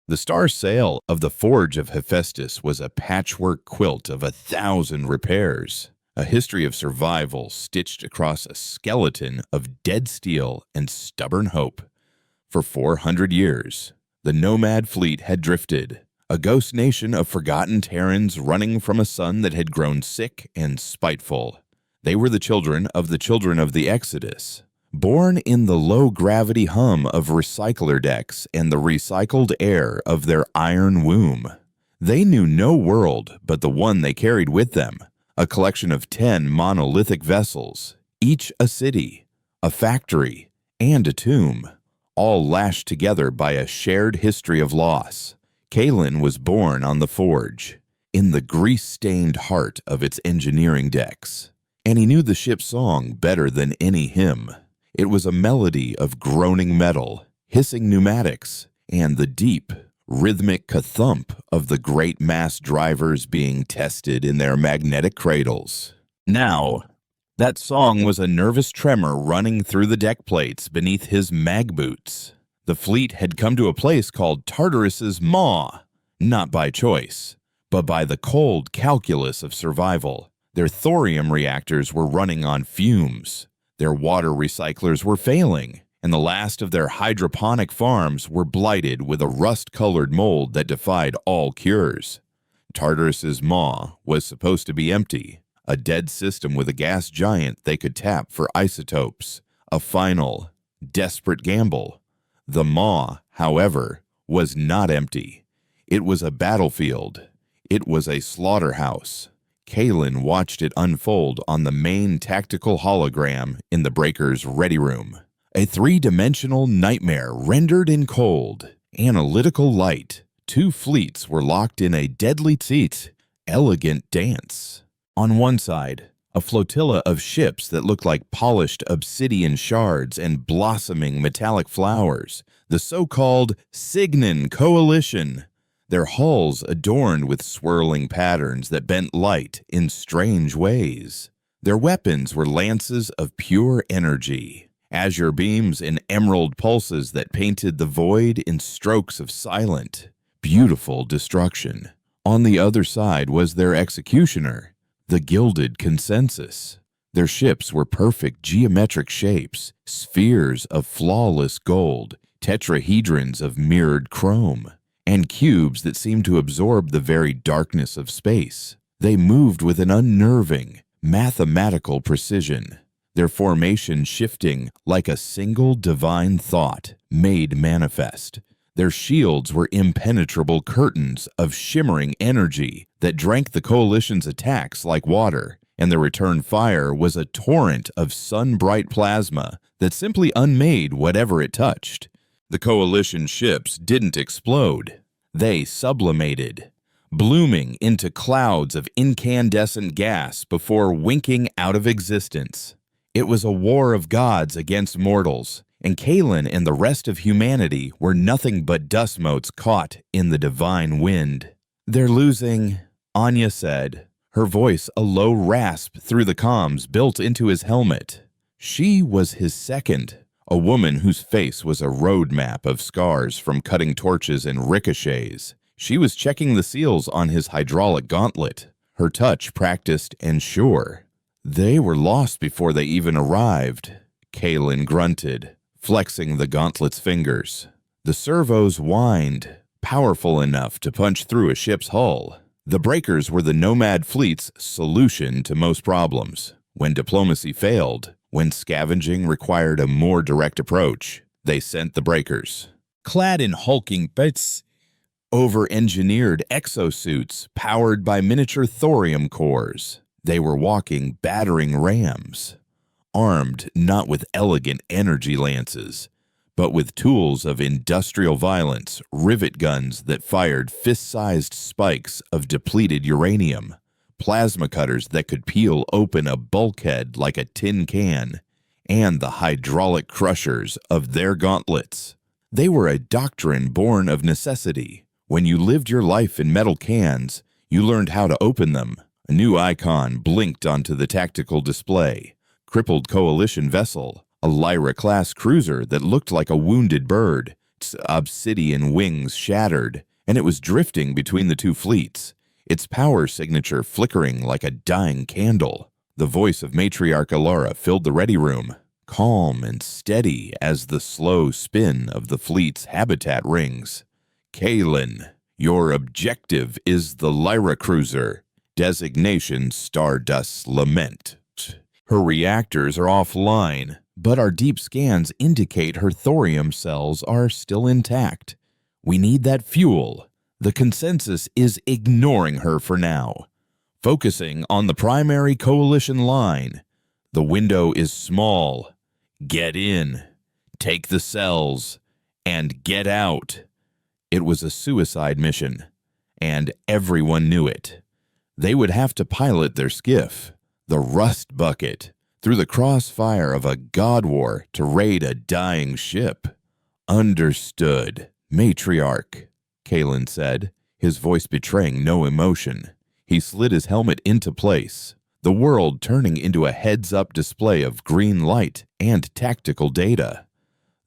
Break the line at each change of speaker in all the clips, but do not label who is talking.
The star sail of the Forge of Hephaestus was a patchwork quilt of 1,000 repairs, a history of survival stitched across a skeleton of dead steel and stubborn hope. For 400 years, the nomad fleet had drifted, a ghost nation of forgotten Terrans running from a sun that had grown sick and spiteful. They were the children of the Exodus, born in the low-gravity hum of recycler decks and the recycled air of their iron womb. They knew no world but the one they carried with them, a collection of 10 monolithic vessels, each a city, a factory, and a tomb, all lashed together by a shared history of loss. Kalen was born on the Forge, in the grease-stained heart of its engineering decks, and he knew the ship's song better than any hymn. It was a melody of groaning metal, hissing pneumatics, and the deep, rhythmic ka-thump of the great mass drivers being tested in their magnetic cradles. Now, that song was a nervous tremor running through the deck plates beneath his mag boots. The fleet had come to a place called Tartarus's Maw, not by choice, but by the cold calculus of survival. Their thorium reactors were running on fumes. Their water recyclers were failing, and the last of their hydroponic farms were blighted with a rust-colored mold that defied all cures. Tartarus's Maw was supposed to be empty, a dead system with a gas giant they could tap for isotopes, a final, desperate gamble. The Maw, however, was not empty. It was a battlefield. It was a slaughterhouse. Kalen watched it unfold on the main tactical hologram in the breaker's ready room. A three-dimensional nightmare rendered in cold, analytical light. 2 fleets were locked in a deadly elegant dance. On one side, a flotilla of ships that looked like polished obsidian shards and blossoming metallic flowers, the so-called Signan Coalition. Their hulls adorned with swirling patterns that bent light in strange ways. Their weapons were lances of pure energy, azure beams and emerald pulses that painted the void in strokes of silent, beautiful destruction. On the other side was their executioner, the Gilded Consensus. Their ships were perfect geometric shapes, spheres of flawless gold, tetrahedrons of mirrored chrome, and cubes that seemed to absorb the very darkness of space. They moved with an unnerving, mathematical precision, their formation shifting like a single divine thought made manifest. Their shields were impenetrable curtains of shimmering energy that drank the Coalition's attacks like water, and the return fire was a torrent of sun-bright plasma that simply unmade whatever it touched. The Coalition ships didn't explode. They sublimated, blooming into clouds of incandescent gas before winking out of existence. It was a war of gods against mortals, and Kalen and the rest of humanity were nothing but dust motes caught in the divine wind. "They're losing," Anya said, her voice a low rasp through the comms built into his helmet. She was his second, a woman whose face was a road map of scars from cutting torches and ricochets. She was checking the seals on his hydraulic gauntlet, her touch practiced and sure. "They were lost before they even arrived," Kalen grunted, flexing the gauntlet's fingers. The servos whined, powerful enough to punch through a ship's hull. The breakers were the nomad fleet's solution to most problems. When diplomacy failed, when scavenging required a more direct approach, they sent the breakers. Clad in hulking bits, over-engineered exosuits powered by miniature thorium cores, they were walking battering rams, armed not with elegant energy lances, but with tools of industrial violence, rivet guns that fired fist-sized spikes of depleted uranium, plasma cutters that could peel open a bulkhead like a tin can, and the hydraulic crushers of their gauntlets. They were a doctrine born of necessity. When you lived your life in metal cans, you learned how to open them. A new icon blinked onto the tactical display. Crippled Coalition vessel, a Lyra-class cruiser that looked like a wounded bird, Its obsidian wings shattered, and it was drifting between the two fleets, its power signature flickering like a dying candle. The voice of Matriarch Alara filled the ready room, calm and steady as the slow spin of the fleet's habitat rings. Kalen, your objective is the Lyra cruiser. Designation Stardust's Lament. Her reactors are offline, but our deep scans indicate her thorium cells are still intact. We need that fuel. The consensus is ignoring her for now, focusing on the primary coalition line. The window is small. Get in, take the cells, and get out. It was a suicide mission, and everyone knew it. They would have to pilot their skiff, the Rust Bucket, through the crossfire of a god war to raid a dying ship. Understood, Matriarch, Kalen said, his voice betraying no emotion. He slid his helmet into place, the world turning into a heads-up display of green light and tactical data.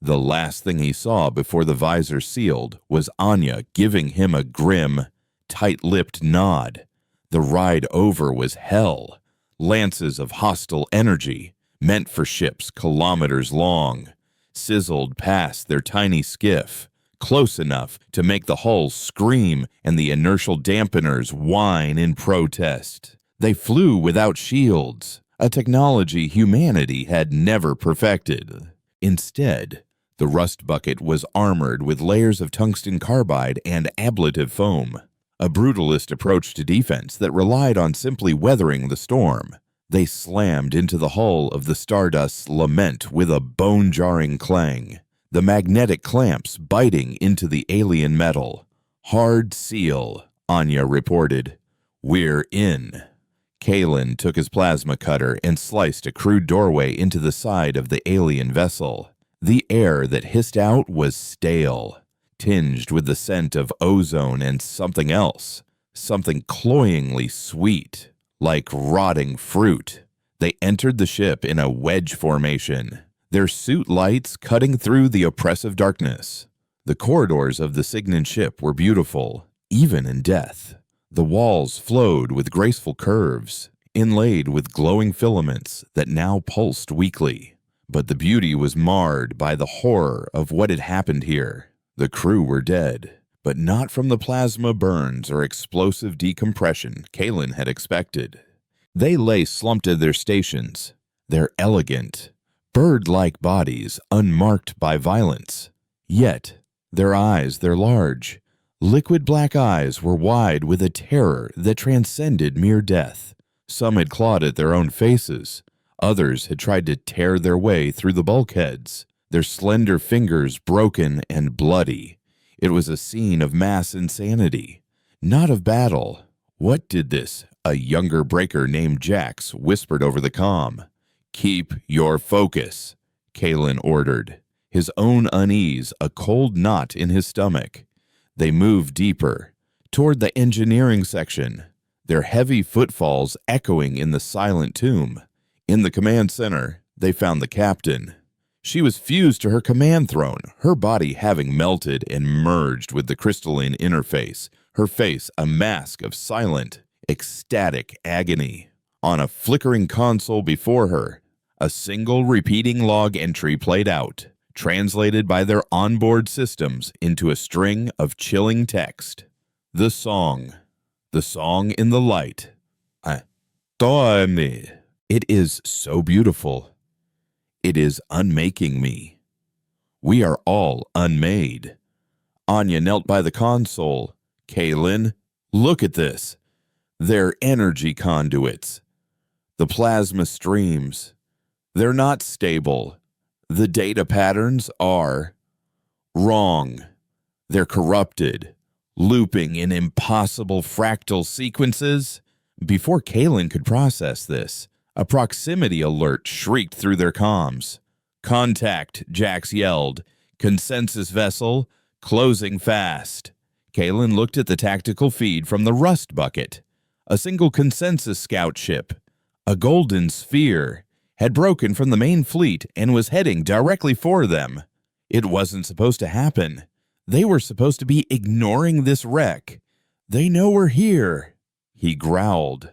The last thing he saw before the visor sealed was Anya giving him a grim, tight-lipped nod. The ride over was hell. Lances of hostile energy, meant for ships kilometers long, sizzled past their tiny skiff, close enough to make the hull scream and the inertial dampeners whine in protest. They flew without shields, a technology humanity had never perfected. Instead, the Rust Bucket was armored with layers of tungsten carbide and ablative foam, a brutalist approach to defense that relied on simply weathering the storm. They slammed into the hull of the Stardust's Lament with a bone-jarring clang, the magnetic clamps biting into the alien metal. Hard seal, Anya reported. We're in. Kalen took his plasma cutter and sliced a crude doorway into the side of the alien vessel. The air that hissed out was stale, tinged with the scent of ozone and something else, something cloyingly sweet, like rotting fruit. They entered the ship in a wedge formation, their suit lights cutting through the oppressive darkness. The corridors of the Signan ship were beautiful, even in death. The walls flowed with graceful curves, inlaid with glowing filaments that now pulsed weakly. But the beauty was marred by the horror of what had happened here. The crew were dead, but not from the plasma burns or explosive decompression Kalen had expected. They lay slumped at their stations, their elegant, bird-like bodies unmarked by violence. Yet, their eyes, their large, liquid black eyes were wide with a terror that transcended mere death. Some had clawed at their own faces. Others had tried to tear their way through the bulkheads, their slender fingers broken and bloody. It was a scene of mass insanity, not of battle. What did this? A younger breaker named Jax whispered over the comm. Keep your focus, Kalen ordered, his own unease a cold knot in his stomach. They moved deeper, toward the engineering section, their heavy footfalls echoing in the silent tomb. In the command center, they found the captain. She was fused to her command throne, her body having melted and merged with the crystalline interface, her face a mask of silent, ecstatic agony. On a flickering console before her, a single repeating log entry played out, translated by their onboard systems into a string of chilling text. The song in the light. Toame. It is so beautiful. It is unmaking me. We are all unmade. Anya knelt by the console. Kalen, look at this. They're energy conduits. The plasma streams. They're not stable. The data patterns are wrong. They're corrupted, looping in impossible fractal sequences. Before Kalen could process this, a proximity alert shrieked through their comms. Contact, Jax yelled. Consensus vessel, closing fast. Kalen looked at the tactical feed from the Rust Bucket. A single consensus scout ship, a golden sphere, had broken from the main fleet and was heading directly for them. It wasn't supposed to happen. They were supposed to be ignoring this wreck. They know we're here, he growled.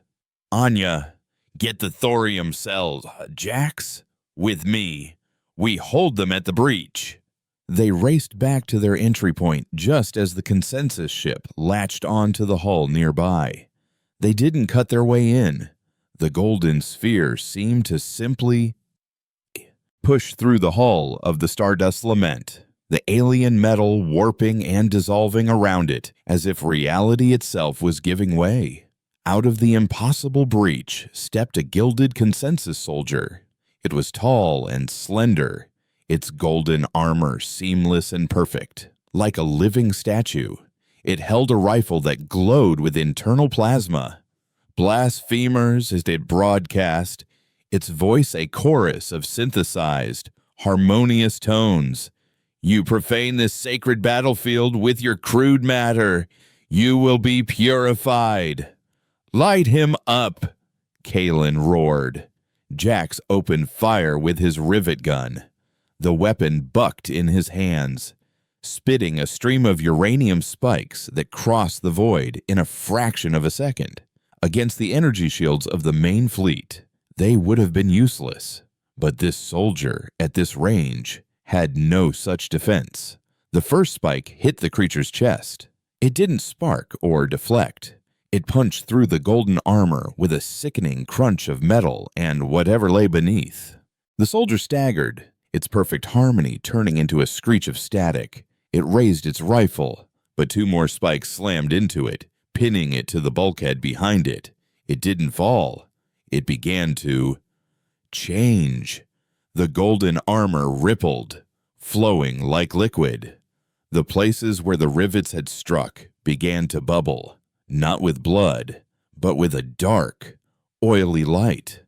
Anya, get the thorium cells. Jax, with me. We hold them at the breach. They raced back to their entry point just as the consensus ship latched onto the hull nearby. They didn't cut their way in. The golden sphere seemed to simply push through the hull of the Stardust Lament, the alien metal warping and dissolving around it as if reality itself was giving way. Out of the impossible breach stepped a gilded consensus soldier. It was tall and slender, its golden armor seamless and perfect, like a living statue. It held a rifle that glowed with internal plasma. Blasphemers as it broadcast, its voice a chorus of synthesized, harmonious tones. You profane this sacred battlefield with your crude matter. You will be purified. Light him up, Kalen roared. Jax opened fire with his rivet gun. The weapon bucked in his hands, spitting a stream of uranium spikes that crossed the void in a fraction of a second. Against the energy shields of the main fleet, they would have been useless. But this soldier, at this range, had no such defense. The first spike hit the creature's chest. It didn't spark or deflect. It punched through the golden armor with a sickening crunch of metal and whatever lay beneath. The soldier staggered, its perfect harmony turning into a screech of static. It raised its rifle, but two more spikes slammed into it, pinning it to the bulkhead behind it. It didn't fall. It began to change. The golden armor rippled, flowing like liquid. The places where the rivets had struck began to bubble, not with blood, but with a dark, oily light.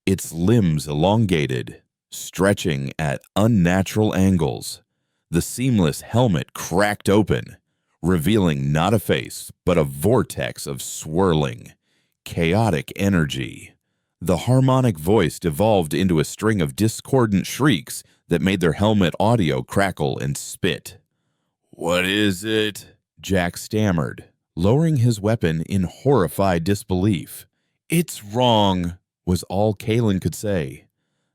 Its limbs elongated, stretching at unnatural angles. The seamless helmet cracked open, revealing not a face, but a vortex of swirling, chaotic energy. The harmonic voice devolved into a string of discordant shrieks that made their helmet audio crackle and spit. "What is it?" Jack stammered, lowering his weapon in horrified disbelief. "It's wrong," was all Kalen could say.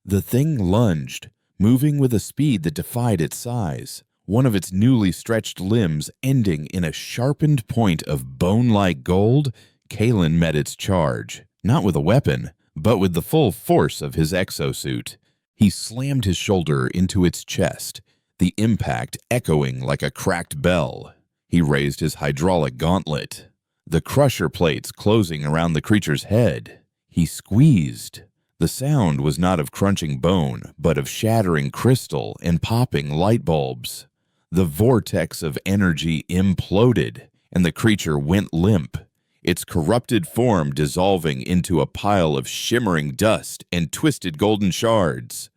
The thing lunged, moving with a speed that defied its size, one of its newly stretched limbs ending in a sharpened point of bone-like gold. Kalen met its charge, not with a weapon, but with the full force of his exosuit. He slammed his shoulder into its chest, the impact echoing like a cracked bell. He raised his hydraulic gauntlet, the crusher plates closing around the creature's head. He squeezed. The sound was not of crunching bone, but of shattering crystal and popping light bulbs. The vortex of energy imploded, and the creature went limp, its corrupted form dissolving into a pile of shimmering dust and twisted golden shards.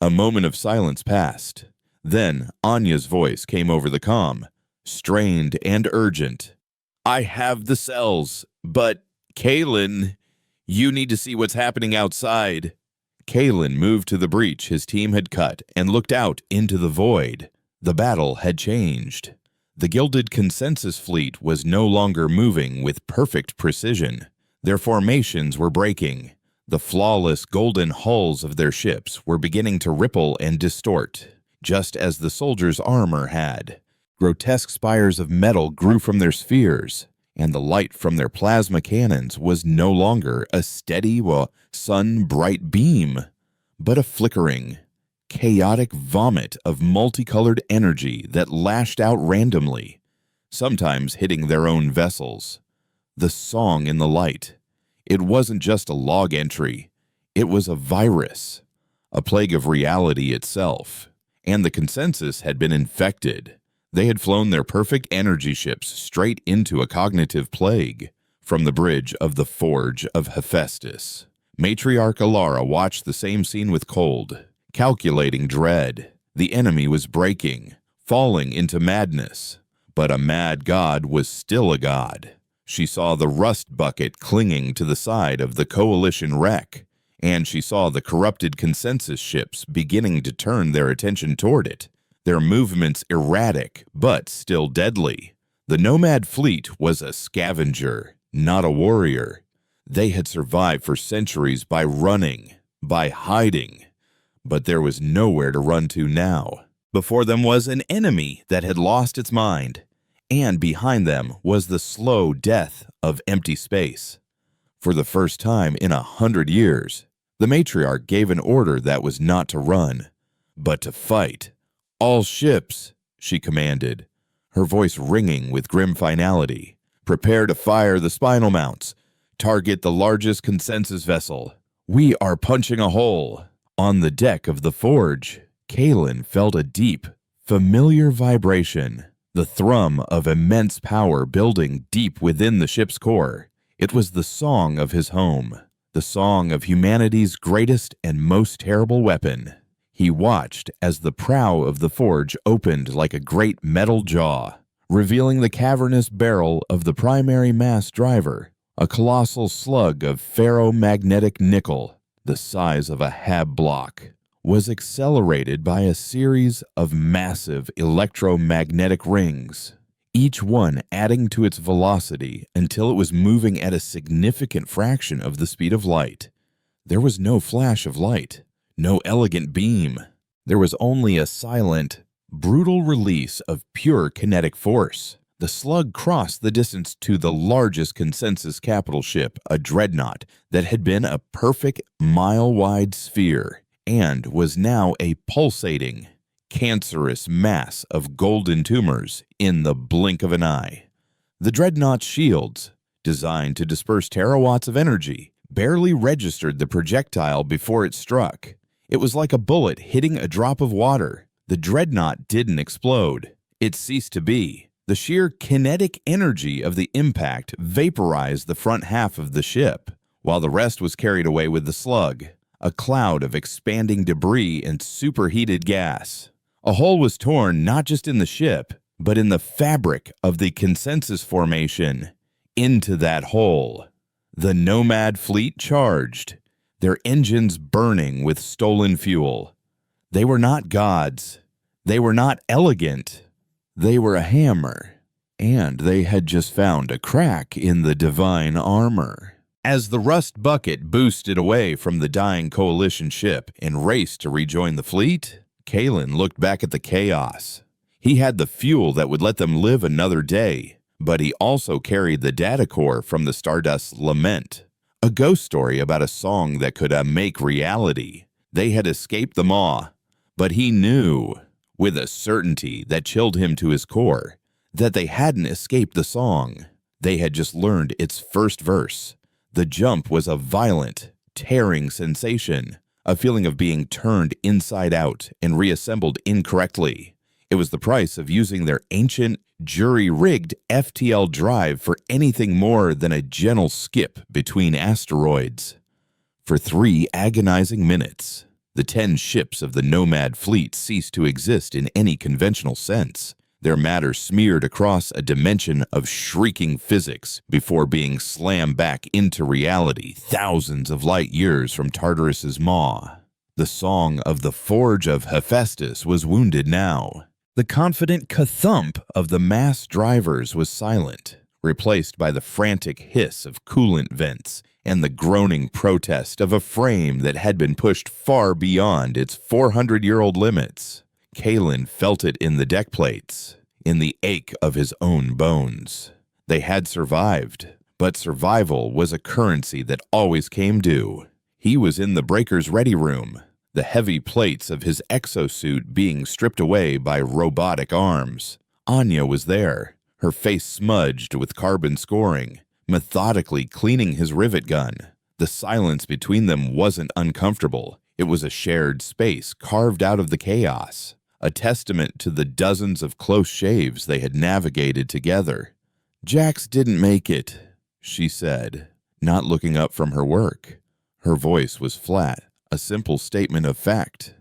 A moment of silence passed. Then Anya's voice came over the comm, strained and urgent. "I have the cells, but Kalen, you need to see what's happening outside." Kalen moved to the breach his team had cut and looked out into the void. The battle had changed. The gilded consensus fleet was no longer moving with perfect precision. Their formations were breaking. The flawless golden hulls of their ships were beginning to ripple and distort, just as the soldiers' armor had. Grotesque spires of metal grew from their spheres, and the light from their plasma cannons was no longer a steady, sun-bright beam, but a flickering, chaotic vomit of multicolored energy that lashed out randomly, sometimes hitting their own vessels. The song in the light. It wasn't just a log entry. It was a virus, a plague of reality itself. And the consensus had been infected. They had flown their perfect energy ships straight into a cognitive plague from the bridge of the Forge of Hephaestus. Matriarch Alara watched the same scene with cold, calculating dread. The enemy was breaking, falling into madness. But a mad god was still a god. She saw the rust bucket clinging to the side of the coalition wreck, and she saw the corrupted consensus ships beginning to turn their attention toward it. their movements erratic but still deadly. The nomad fleet was a scavenger, not a warrior. They had survived for centuries by running, by hiding, but there was nowhere to run to now. Before them was an enemy that had lost its mind, and behind them was the slow death of empty space. For the first time in 100 years, the matriarch gave an order that was not to run, but to fight. "All ships," she commanded, her voice ringing with grim finality. "Prepare to fire the spinal mounts. Target the largest consensus vessel. We are punching a hole." On the deck of the forge, Kalen felt a deep, familiar vibration, the thrum of immense power building deep within the ship's core. It was the song of his home, the song of humanity's greatest and most terrible weapon. He watched as the prow of the forge opened like a great metal jaw, revealing the cavernous barrel of the primary mass driver, a colossal slug of ferromagnetic nickel, the size of a hab block, was accelerated by a series of massive electromagnetic rings, each one adding to its velocity until it was moving at a significant fraction of the speed of light. There was no flash of light, no elegant beam. There was only a silent, brutal release of pure kinetic force. The slug crossed the distance to the largest consensus capital ship, a dreadnought that had been a perfect mile-wide sphere and was now a pulsating, cancerous mass of golden tumors in the blink of an eye. The dreadnought's shields, designed to disperse terawatts of energy, barely registered the projectile before it struck. It was like a bullet hitting a drop of water. The dreadnought didn't explode. It ceased to be. The sheer kinetic energy of the impact vaporized the front half of the ship, while the rest was carried away with the slug, a cloud of expanding debris and superheated gas. A hole was torn not just in the ship, but in the fabric of the consensus formation. Into that hole, the nomad fleet charged, their engines burning with stolen fuel. They were not gods. They were not elegant. They were a hammer, and they had just found a crack in the divine armor. As the rust bucket boosted away from the dying coalition ship and raced to rejoin the fleet, Kalen looked back at the chaos. He had the fuel that would let them live another day, but he also carried the data core from the Stardust's lament, a ghost story about a song that could make reality. They had escaped the maw, but he knew, with a certainty that chilled him to his core, that they hadn't escaped the song. They had just learned its first verse. The jump was a violent, tearing sensation, a feeling of being turned inside out and reassembled incorrectly. It was the price of using their ancient, jury-rigged FTL drive for anything more than a gentle skip between asteroids. For 3 agonizing minutes, the 10 ships of the Nomad fleet ceased to exist in any conventional sense, their matter smeared across a dimension of shrieking physics before being slammed back into reality thousands of light years from Tartarus's maw. The song of the Forge of Hephaestus was wounded now. The confident ka-thump of the mass drivers was silent, replaced by the frantic hiss of coolant vents and the groaning protest of a frame that had been pushed far beyond its 400-year-old limits. Kalen felt it in the deck plates, in the ache of his own bones. They had survived, but survival was a currency that always came due. He was in the breaker's ready room, the heavy plates of his exosuit being stripped away by robotic arms. Anya was there, her face smudged with carbon scoring, methodically cleaning his rivet gun. The silence between them wasn't uncomfortable. It was a shared space carved out of the chaos, a testament to the dozens of close shaves they had navigated together. "Jax didn't make it," she said, not looking up from her work. Her voice was flat, a simple statement of fact.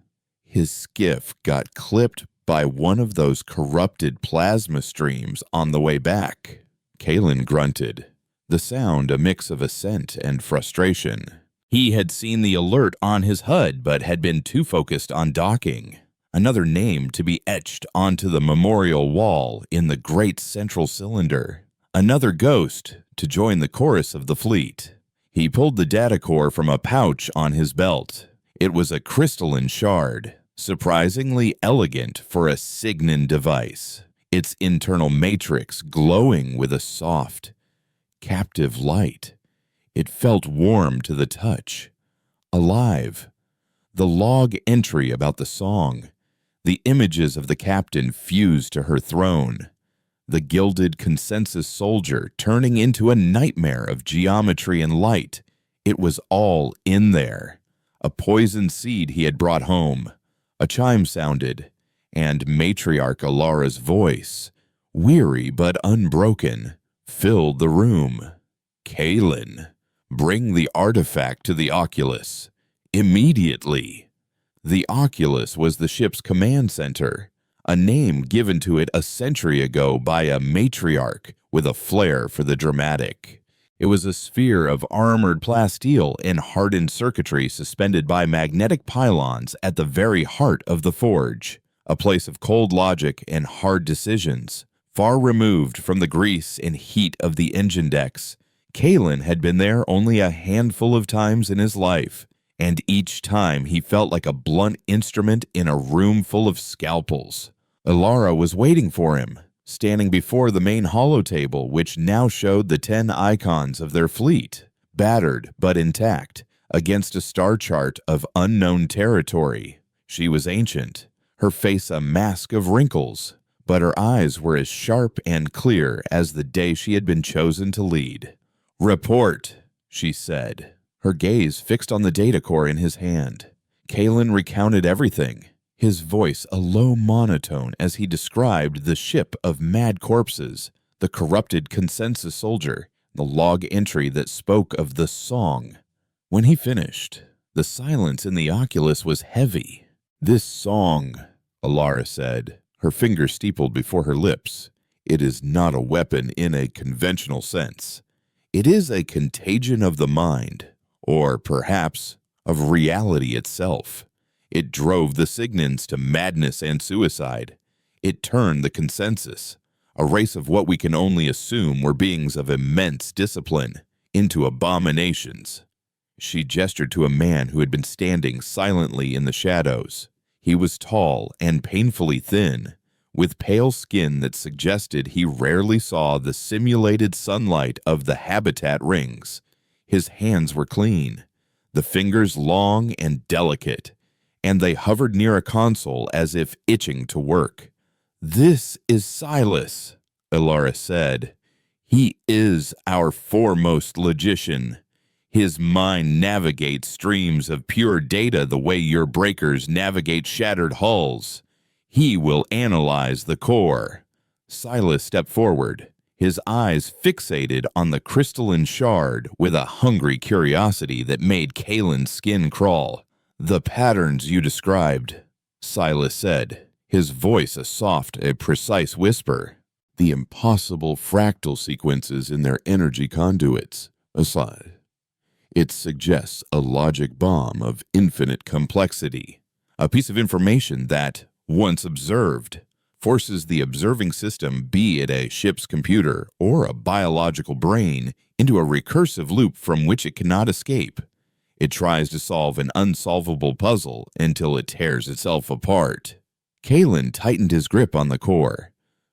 His skiff got clipped by one of those corrupted plasma streams on the way back. Kalen grunted, the sound a mix of assent and frustration. He had seen the alert on his HUD but had been too focused on docking. another name to be etched onto the memorial wall in the great central cylinder, another ghost to join the chorus of the fleet. He pulled the data core from a pouch on his belt. It was a crystalline shard, surprisingly elegant for a Signin device, its internal matrix glowing with a soft, captive light. It felt warm to the touch, alive. The log entry about the song, the images of the captain fused to her throne, the gilded consensus soldier turning into a nightmare of geometry and light. It was all in there. A poisoned seed he had brought home. A chime sounded, and matriarch Alara's voice, weary but unbroken, filled the room. Kalen, bring the artifact to the Oculus. Immediately. The Oculus was the ship's command center, a name given to it a century ago by a matriarch with a flair for the dramatic. It was a sphere of armored plasteel and hardened circuitry suspended by magnetic pylons at the very heart of the forge, a place of cold logic and hard decisions, far removed from the grease and heat of the engine decks. Kalen had been there only a handful of times in his life, and each time he felt like a blunt instrument in a room full of scalpels. Alara was waiting for him, standing before the main holotable, which now showed the 10 icons of their fleet, battered but intact, against a star chart of unknown territory. She was ancient, her face a mask of wrinkles, but her eyes were as sharp and clear as the day she had been chosen to lead. "Report," she said, her gaze fixed on the data core in his hand. Kalen recounted everything, his voice a low monotone as he described the ship of mad corpses, the corrupted consensus soldier, the log entry that spoke of the song. When he finished, the silence in the Oculus was heavy. "This song," Alara said, her finger steepled before her lips, "it is not a weapon in a conventional sense. It is a contagion of the mind, or perhaps of reality itself. It drove the Signins to madness and suicide. It turned the consensus, a race of what we can only assume were beings of immense discipline, into abominations." She gestured to a man who had been standing silently in the shadows. He was tall and painfully thin, with pale skin that suggested he rarely saw the simulated sunlight of the habitat rings. His hands were clean, the fingers long and delicate, and they hovered near a console as if itching to work. "This is Silas," Alara said. "He is our foremost logician. His mind navigates streams of pure data the way your breakers navigate shattered hulls. He will analyze the core." Silas stepped forward, his eyes fixated on the crystalline shard with a hungry curiosity that made Kalen's skin crawl. "The patterns you described," Silas said, his voice a soft, a precise whisper. "The impossible fractal sequences in their energy conduits. Aside, it suggests a logic bomb of infinite complexity, a piece of information that, once observed, forces the observing system, be it a ship's computer or a biological brain, into a recursive loop from which it cannot escape. It tries to solve an unsolvable puzzle until it tears itself apart." Kalen tightened his grip on the core.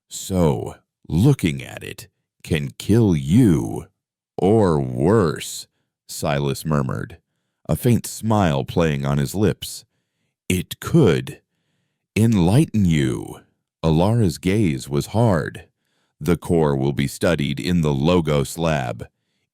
"So, looking at it can kill you, or worse," Silas murmured, a faint smile playing on his lips. "It could enlighten you." Alara's gaze was hard. "The core will be studied in the Logos lab.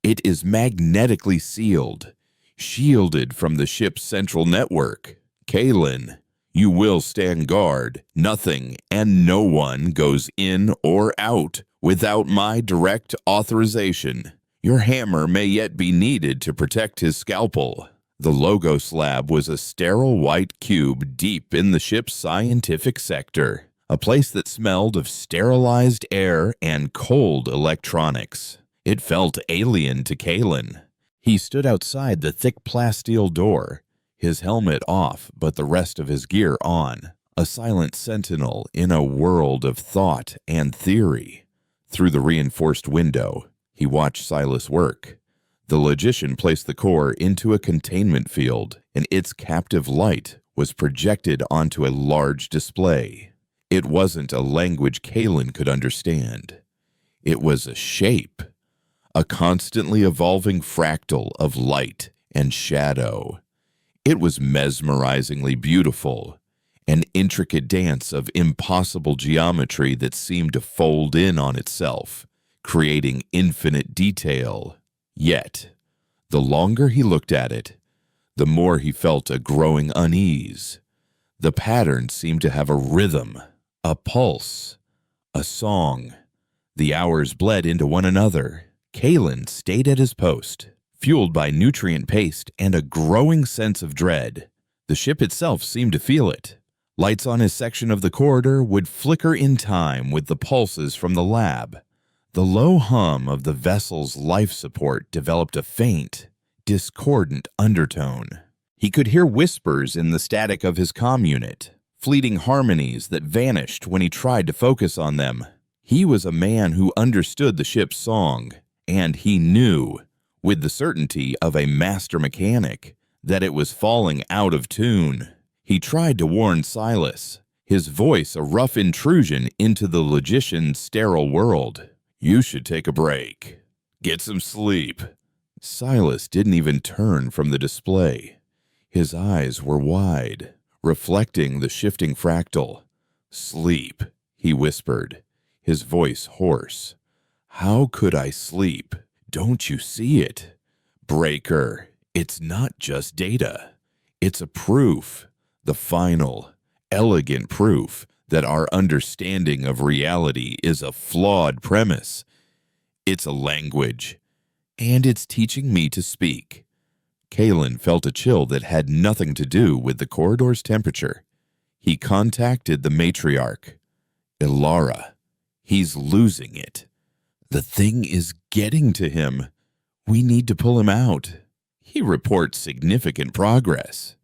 It is magnetically sealed, shielded from the ship's central network. Kalen, you will stand guard. Nothing and no one goes in or out without my direct authorization. Your hammer may yet be needed to protect his scalpel." The Logos lab was a sterile white cube deep in the ship's scientific sector, a place that smelled of sterilized air and cold electronics. It felt alien to Kalen. He stood outside the thick plasteel door, his helmet off but the rest of his gear on, a silent sentinel in a world of thought and theory. Through the reinforced window, he watched Silas work. The logician placed the core into a containment field, and its captive light was projected onto a large display. It wasn't a language Kalen could understand. It was a shape, a constantly evolving fractal of light and shadow. It was mesmerizingly beautiful, an intricate dance of impossible geometry that seemed to fold in on itself, creating infinite detail. Yet, the longer he looked at it, the more he felt a growing unease. The pattern seemed to have a rhythm, a pulse, a song. The hours bled into one another. Kalen stayed at his post, fueled by nutrient paste and a growing sense of dread. The ship itself seemed to feel it. Lights on his section of the corridor would flicker in time with the pulses from the lab. The low hum of the vessel's life support developed a faint, discordant undertone. He could hear whispers in the static of his comm unit, fleeting harmonies that vanished when he tried to focus on them. He was a man who understood the ship's song, and he knew, with the certainty of a master mechanic, that it was falling out of tune. He tried to warn Silas, his voice a rough intrusion into the logician's sterile world. "You should take a break. Get some sleep." Silas didn't even turn from the display. His eyes were wide, reflecting the shifting fractal. "Sleep," he whispered, his voice hoarse. "How could I sleep? Don't you see it? Breaker, it's not just data. It's a proof, the final, elegant proof that our understanding of reality is a flawed premise. It's a language, and it's teaching me to speak." Kalen felt a chill that had nothing to do with the corridor's temperature. He contacted the matriarch. "Ilara, he's losing it. The thing is getting to him. We need to pull him out." "He reports significant progress,"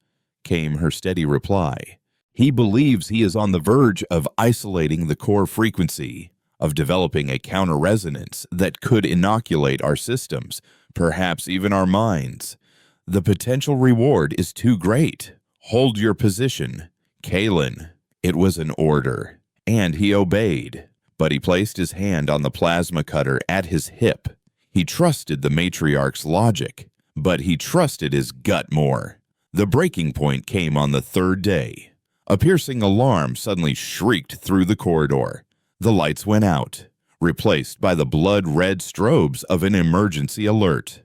came her steady reply. "He believes he is on the verge of isolating the core frequency, of developing a counter-resonance that could inoculate our systems, perhaps even our minds. The potential reward is too great. Hold your position." "Kalen." It was an order, and he obeyed, but he placed his hand on the plasma cutter at his hip. He trusted the matriarch's logic, but he trusted his gut more. The breaking point came on the third day. A piercing alarm suddenly shrieked through the corridor. The lights went out, replaced by the blood-red strobes of an emergency alert.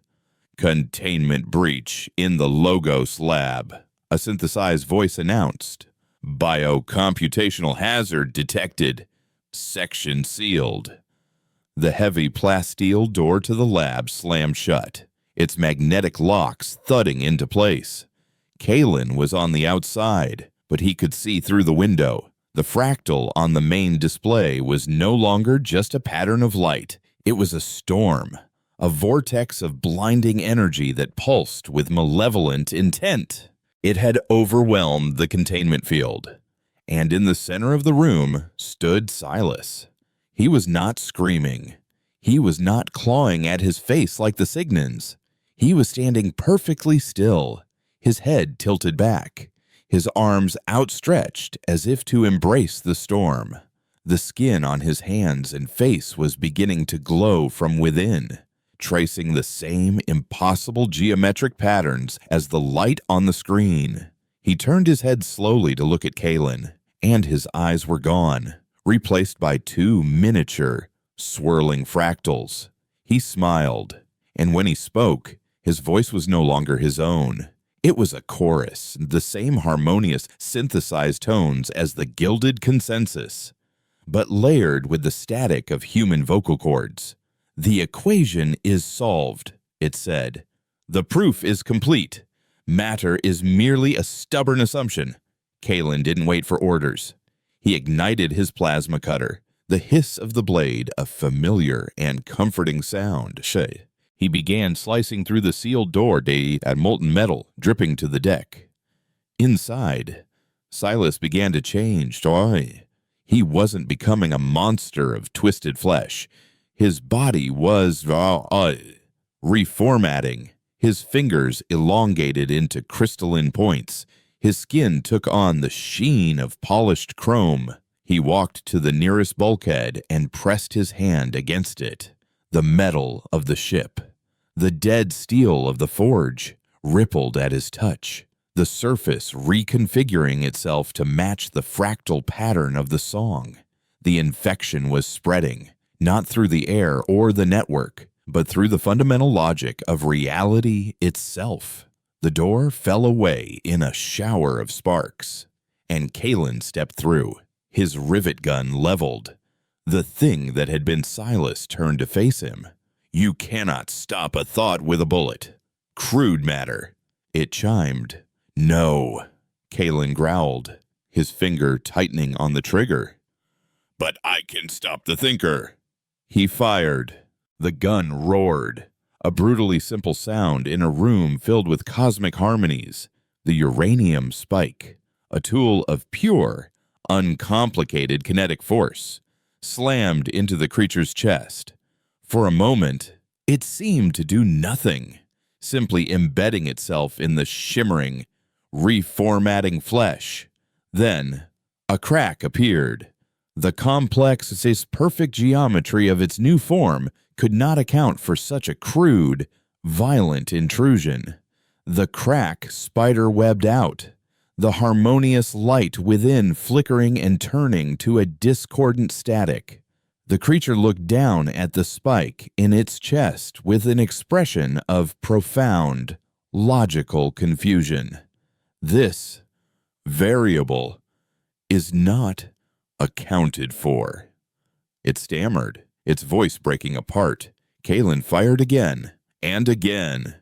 "Containment breach in the Logos lab," a synthesized voice announced. "Biocomputational hazard detected. Section sealed." The heavy plasteel door to the lab slammed shut, its magnetic locks thudding into place. Kalen was on the outside, but he could see through the window. The fractal on the main display was no longer just a pattern of light. It was a storm, a vortex of blinding energy that pulsed with malevolent intent. It had overwhelmed the containment field, and in the center of the room stood Silas. He was not screaming. He was not clawing at his face like the Signans. He was standing perfectly still, his head tilted back, his arms outstretched as if to embrace the storm. The skin on his hands and face was beginning to glow from within, tracing the same impossible geometric patterns as the light on the screen. He turned his head slowly to look at Kalen, and his eyes were gone, replaced by two miniature, swirling fractals. He smiled, and when he spoke, his voice was no longer his own. It was a chorus, the same harmonious, synthesized tones as the gilded consensus, but layered with the static of human vocal cords. "The equation is solved," it said. "The proof is complete. Matter is merely a stubborn assumption." Kalen didn't wait for orders. He ignited his plasma cutter, the hiss of the blade a familiar and comforting sound. He began slicing through the sealed door at molten metal dripping to the deck. Inside, Silas began to change. He wasn't becoming a monster of twisted flesh. His body was reformatting. His fingers elongated into crystalline points. His skin took on the sheen of polished chrome. He walked to the nearest bulkhead and pressed his hand against it. The metal of the ship, the dead steel of the forge, rippled at his touch, the surface reconfiguring itself to match the fractal pattern of the song. The infection was spreading, not through the air or the network, but through the fundamental logic of reality itself. The door fell away in a shower of sparks, and Kalen stepped through, his rivet gun leveled. The thing that had been Silas turned to face him. "You cannot stop a thought with a bullet. Crude matter." It chimed. "No," Kalen growled, his finger tightening on the trigger. "But I can stop the thinker." He fired. The gun roared, a brutally simple sound in a room filled with cosmic harmonies. The uranium spike, a tool of pure, uncomplicated kinetic force, slammed into the creature's chest. For a moment, it seemed to do nothing, simply embedding itself in the shimmering, reformatting flesh. Then, a crack appeared. The complex, perfect geometry of its new form could not account for such a crude, violent intrusion. The crack spider-webbed out, the harmonious light within flickering and turning to a discordant static. The creature looked down at the spike in its chest with an expression of profound, logical confusion. This variable is not accounted for. It stammered, its voice breaking apart. Kalen fired again and again.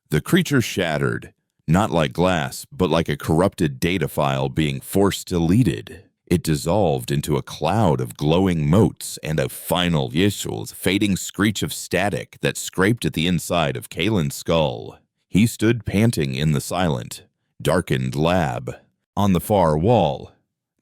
The creature shattered, not like glass, but like a corrupted data file being force-deleted. It dissolved into a cloud of glowing motes and a final fading screech of static that scraped at the inside of Kalen's skull. He stood panting in the silent, darkened lab. On the far wall,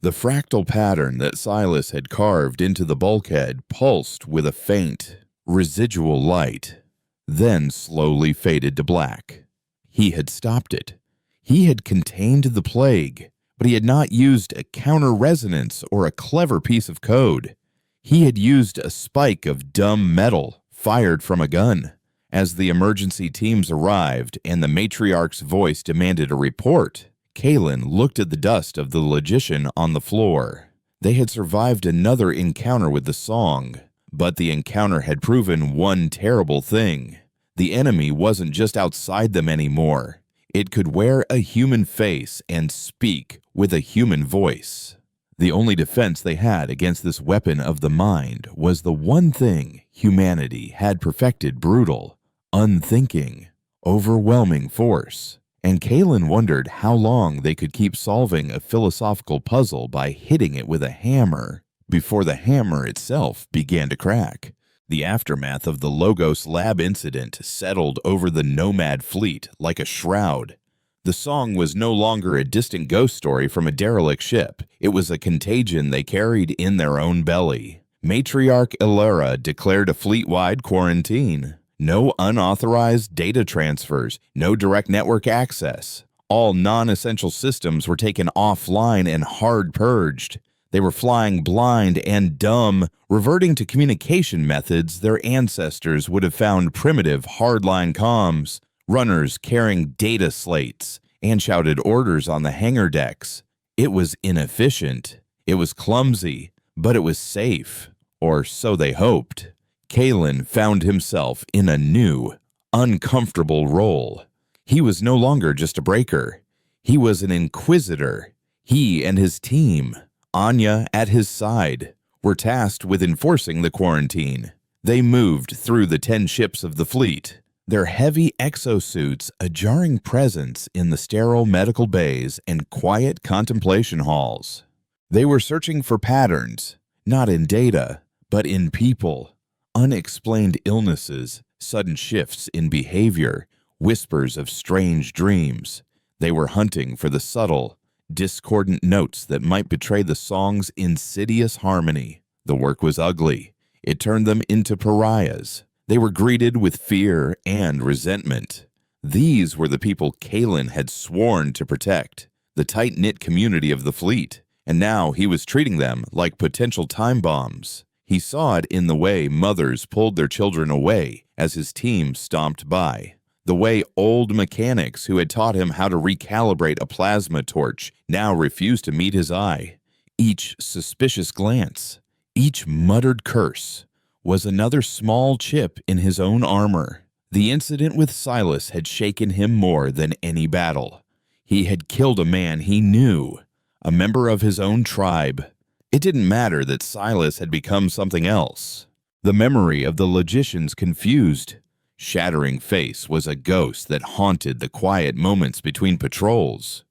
the fractal pattern that Silas had carved into the bulkhead pulsed with a faint, residual light, then slowly faded to black. He had stopped it. He had contained the plague, but he had not used a counter-resonance or a clever piece of code. He had used a spike of dumb metal fired from a gun. As the emergency teams arrived and the matriarch's voice demanded a report, Kalen looked at the dust of the logician on the floor. They had survived another encounter with the song, but the encounter had proven one terrible thing. The enemy wasn't just outside them anymore. It could wear a human face and speak with a human voice. The only defense they had against this weapon of the mind was the one thing humanity had perfected: brutal, unthinking, overwhelming force. And Kalen wondered how long they could keep solving a philosophical puzzle by hitting it with a hammer before the hammer itself began to crack. The aftermath of the Logos Lab incident settled over the Nomad fleet like a shroud. The song was no longer a distant ghost story from a derelict ship. It was a contagion they carried in their own belly. Matriarch Ilera declared a fleet-wide quarantine. No unauthorized data transfers, no direct network access. All non-essential systems were taken offline and hard purged. They were flying blind and dumb, reverting to communication methods their ancestors would have found primitive hardline comms. Runners carrying data slates and shouted orders on the hangar decks. It was inefficient. It was clumsy, but it was safe, or so they hoped. Kalen found himself in a new, uncomfortable role. He was no longer just a breaker. He was an inquisitor. He and his team, Anya at his side, were tasked with enforcing the quarantine. They moved through the 10 ships of the fleet, their heavy exosuits a jarring presence in the sterile medical bays and quiet contemplation halls. They were searching for patterns, not in data, but in people. Unexplained illnesses, sudden shifts in behavior, whispers of strange dreams. They were hunting for the subtle, discordant notes that might betray the song's insidious harmony. The work was ugly. It turned them into pariahs. They were greeted with fear and resentment. These were the people Kalen had sworn to protect, the tight-knit community of the fleet, and now he was treating them like potential time bombs. He saw it in the way mothers pulled their children away as his team stomped by, the way old mechanics who had taught him how to recalibrate a plasma torch now refused to meet his eye. Each suspicious glance, each muttered curse, was another small chip in his own armor. The incident with Silas had shaken him more than any battle. He had killed a man he knew, a member of his own tribe. It didn't matter that Silas had become something else. The memory of the logician's confused, shattering face was a ghost that haunted the quiet moments between patrols.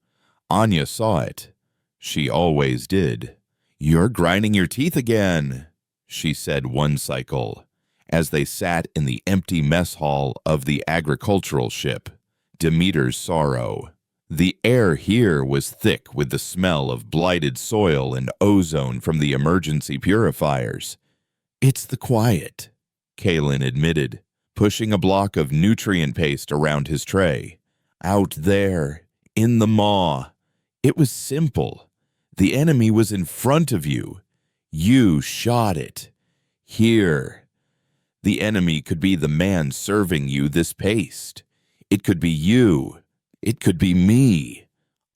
Anya saw it. She always did. "You're grinding your teeth again," she said one cycle, as they sat in the empty mess hall of the agricultural ship, Demeter's Sorrow. The air here was thick with the smell of blighted soil and ozone from the emergency purifiers. "It's the quiet," Kalen admitted, pushing a block of nutrient paste around his tray. "Out there, in the maw. It was simple. The enemy was in front of you. You shot it. Here. The enemy could be the man serving you this paste. It could be you. It could be me."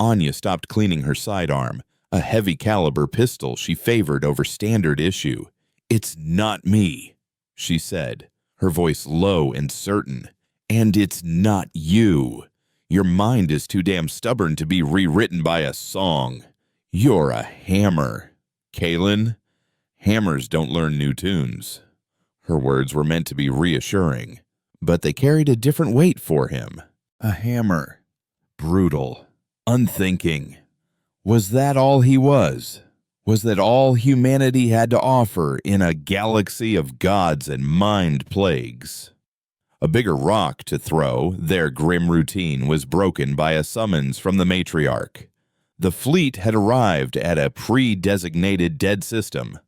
Anya stopped cleaning her sidearm, a heavy caliber pistol she favored over standard issue. "It's not me," she said, her voice low and certain. "And it's not you. Your mind is too damn stubborn to be rewritten by a song. You're a hammer, Kalen. Hammers don't learn new tunes." Her words were meant to be reassuring, but they carried a different weight for him. A hammer. Brutal. Unthinking. Was that all he was? Was that all humanity had to offer in a galaxy of gods and mind plagues? A bigger rock to throw, their grim routine was broken by a summons from the matriarch. The fleet had arrived at a pre-designated dead system,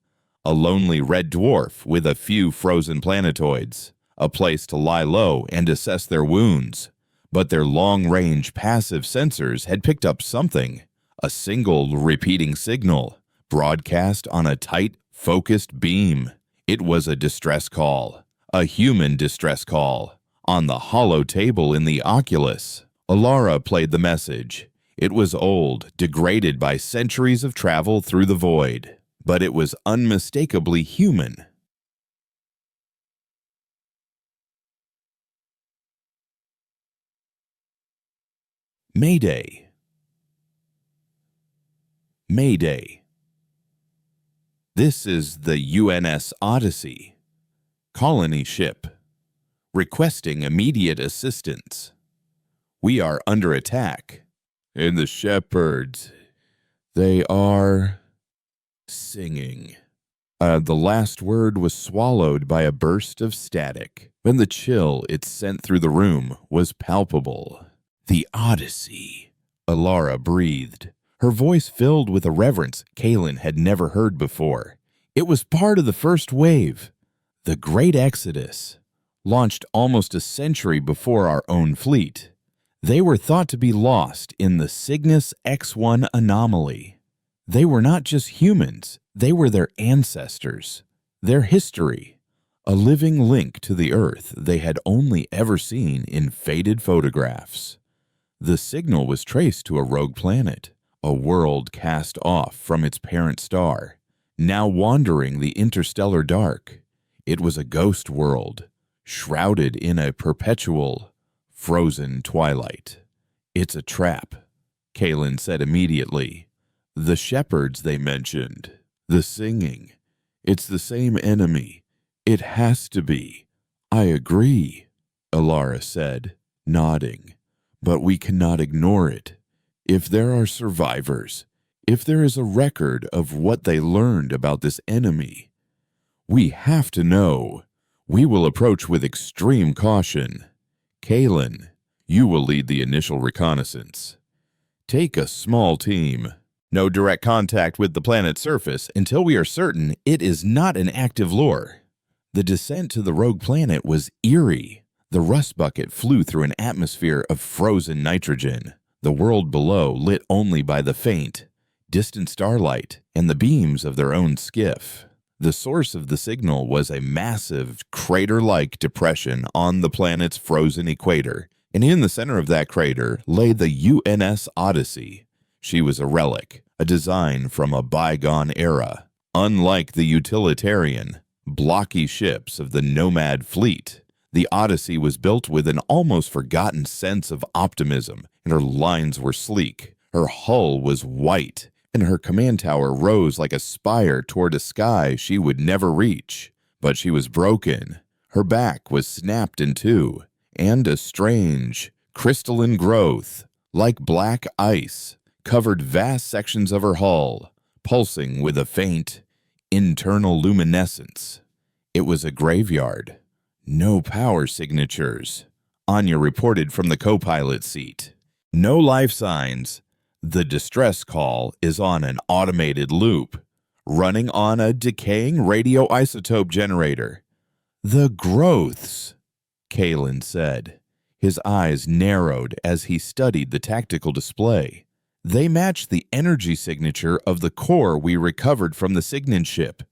a lonely red dwarf with a few frozen planetoids, a place to lie low and assess their wounds. But their long-range passive sensors had picked up something, a single repeating signal, broadcast on a tight, focused beam. It was a distress call, a human distress call, on the hollow table in the Oculus. Alara played the message. It was old, degraded by centuries of travel through the void, but it was unmistakably human. Mayday. Mayday. This is the UNS Odyssey, colony ship, requesting immediate assistance. We are under attack. And the shepherds, they are singing. The last word was swallowed by a burst of static, when the chill it sent through the room was palpable. "The Odyssey," Alara breathed, her voice filled with a reverence Kalen had never heard before. It was part of the first wave, the Great Exodus, launched almost a century before our own fleet. They were thought to be lost in the Cygnus X1 anomaly. They were not just humans, they were their ancestors, their history, a living link to the Earth they had only ever seen in faded photographs. The signal was traced to a rogue planet, a world cast off from its parent star, now wandering the interstellar dark. It was a ghost world, shrouded in a perpetual, frozen twilight. "It's a trap," Kalen said immediately. "The shepherds they mentioned, the singing, it's the same enemy. It has to be." "I agree," Alara said, nodding. "But we cannot ignore it. If there are survivors, if there is a record of what they learned about this enemy, we have to know. We will approach with extreme caution. Kalen, you will lead the initial reconnaissance. Take a small team. No direct contact with the planet's surface until we are certain it is not an active lure. The descent to the rogue planet was eerie. The rust bucket flew through an atmosphere of frozen nitrogen, the world below lit only by the faint, distant starlight and the beams of their own skiff. The source of the signal was a massive, crater-like depression on the planet's frozen equator, and in the center of that crater lay the UNS Odyssey. She was a relic, a design from a bygone era. Unlike the utilitarian, blocky ships of the Nomad fleet, the Odyssey was built with an almost forgotten sense of optimism, and her lines were sleek. Her hull was white, and her command tower rose like a spire toward a sky she would never reach. But she was broken. Her back was snapped in two, and a strange, crystalline growth, like black ice, covered vast sections of her hull, pulsing with a faint, internal luminescence. It was a graveyard. No power signatures, Anya reported from the co-pilot seat. No life signs. The distress call is on an automated loop, running on a decaying radioisotope generator. The growths, Kalen said. His eyes narrowed as he studied the tactical display. They match the energy signature of the core we recovered from the Signan ship.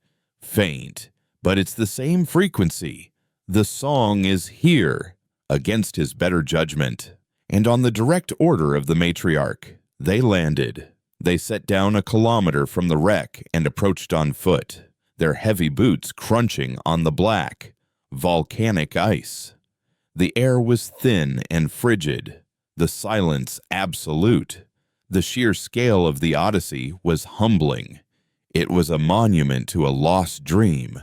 Faint, but it's the same frequency. The song is here, against his better judgment. And on the direct order of the matriarch, they landed. They set down a kilometer from the wreck and approached on foot, their heavy boots crunching on the black, volcanic ice. The air was thin and frigid, the silence absolute. The sheer scale of the Odyssey was humbling. It was a monument to a lost dream.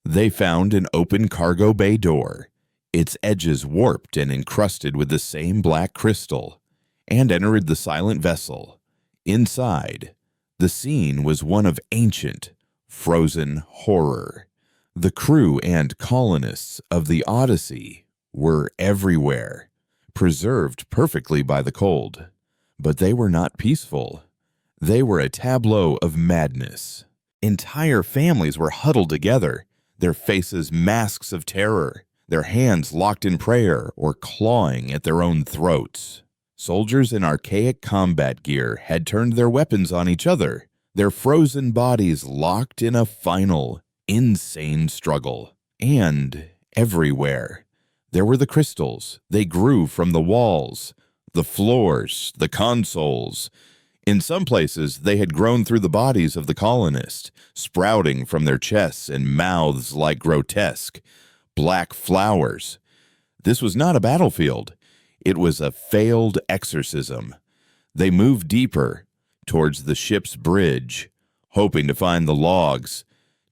They found an open cargo bay door, its edges warped and encrusted with the same black crystal, and entered the silent vessel. Inside, the scene was one of ancient, frozen horror. The crew and colonists of the Odyssey were everywhere, preserved perfectly by the cold. But they were not peaceful. They were a tableau of madness. Entire families were huddled together, their faces masks of terror, their hands locked in prayer or clawing at their own throats. Soldiers in archaic combat gear had turned their weapons on each other, their frozen bodies locked in a final, insane struggle. And everywhere, there were the crystals. They grew from the walls, the floors, the consoles. In some places, they had grown through the bodies of the colonists, sprouting from their chests and mouths like grotesque, black flowers. This was not a battlefield. It was a failed exorcism. They moved deeper, towards the ship's bridge, hoping to find the logs,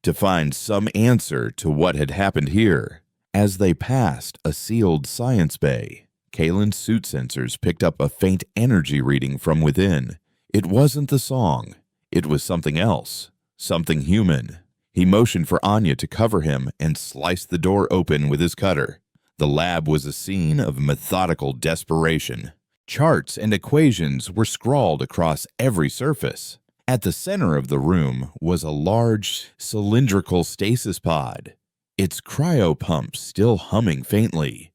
to find some answer to what had happened here. As they passed a sealed science bay, Kalen's suit sensors picked up a faint energy reading from within. It wasn't the song. It was something else, something human. He motioned for Anya to cover him and sliced the door open with his cutter. The lab was a scene of methodical desperation. Charts and equations were scrawled across every surface. At the center of the room was a large cylindrical stasis pod, its cryopump still humming faintly,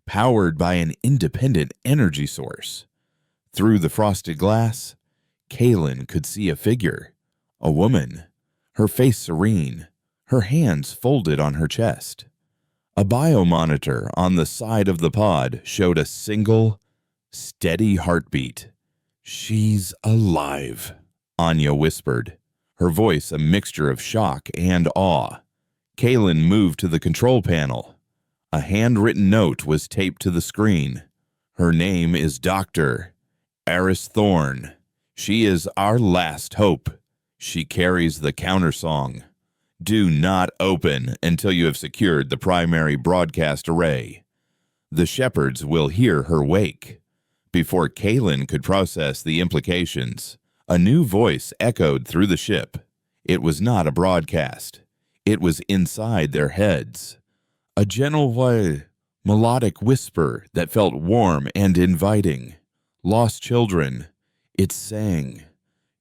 powered by an independent energy source. Through the frosted glass, Kalen could see a figure, a woman, her face serene, her hands folded on her chest. A biomonitor on the side of the pod showed a single, steady heartbeat. "She's alive," Anya whispered, her voice a mixture of shock and awe. Kalen moved to the control panel. A handwritten note was taped to the screen. "Her name is Dr. Eris Thorne. She is our last hope. She carries the countersong. Do not open until you have secured the primary broadcast array. The shepherds will hear her wake." Before Kalen could process the implications, a new voice echoed through the ship. It was not a broadcast. It was inside their heads. A gentle, melodic whisper that felt warm and inviting. "Lost children, It sang,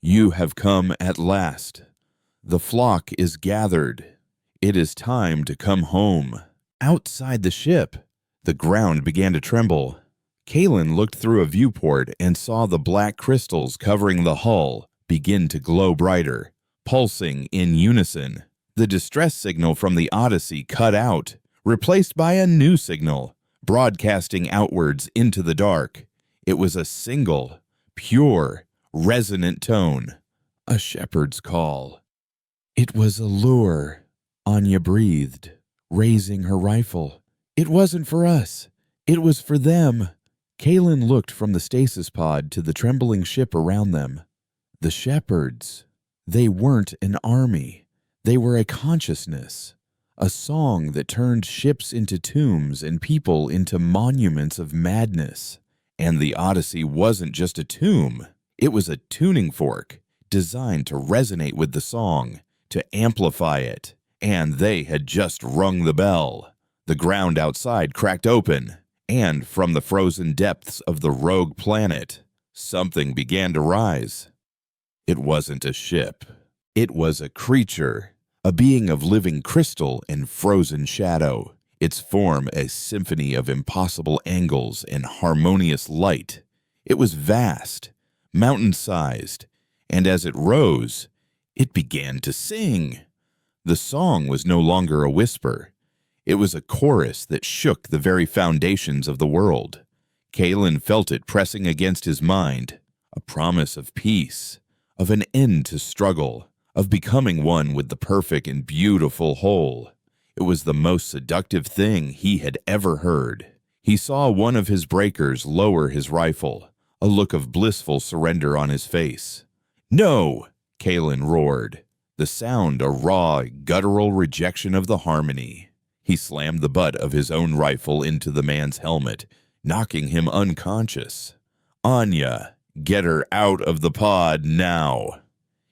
"You have come at last. The flock is gathered. It is time to come home." Outside the ship, the ground began to tremble. Kalen looked through a viewport and saw the black crystals covering the hull begin to glow brighter, pulsing in unison. The distress signal from the Odyssey cut out, replaced by a new signal, broadcasting outwards into the dark. It was a single, pure, resonant tone, a shepherd's call. "It was a lure," Anya breathed, raising her rifle. "It wasn't for us. It was for them." Kalen looked from the stasis pod to the trembling ship around them. The shepherds. They weren't an army. They were a consciousness, a song that turned ships into tombs and people into monuments of madness. And the Odyssey wasn't just a tomb. It was a tuning fork designed to resonate with the song, to amplify it. And they had just rung the bell. The ground outside cracked open, and from the frozen depths of the rogue planet, something began to rise. It wasn't a ship. It was a creature, a being of living crystal and frozen shadow, its form a symphony of impossible angles and harmonious light. It was vast, mountain-sized, and as it rose, it began to sing. The song was no longer a whisper. It was a chorus that shook the very foundations of the world. Kalen felt it pressing against his mind, a promise of peace, of an end to struggle, of becoming one with the perfect and beautiful whole. It was the most seductive thing he had ever heard. He saw one of his breakers lower his rifle, a look of blissful surrender on his face. "No!" Kalen roared, the sound a raw, guttural rejection of the harmony. He slammed the butt of his own rifle into the man's helmet, knocking him unconscious. "Anya, get her out of the pod now."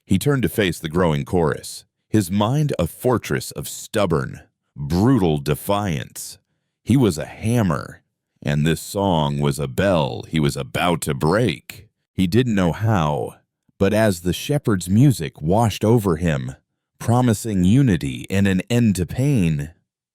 He turned to face the growing chorus, his mind a fortress of stubborn, brutal defiance. He was a hammer, and this song was a bell he was about to break. He didn't know how, but as the shepherd's music washed over him, promising unity and an end to pain,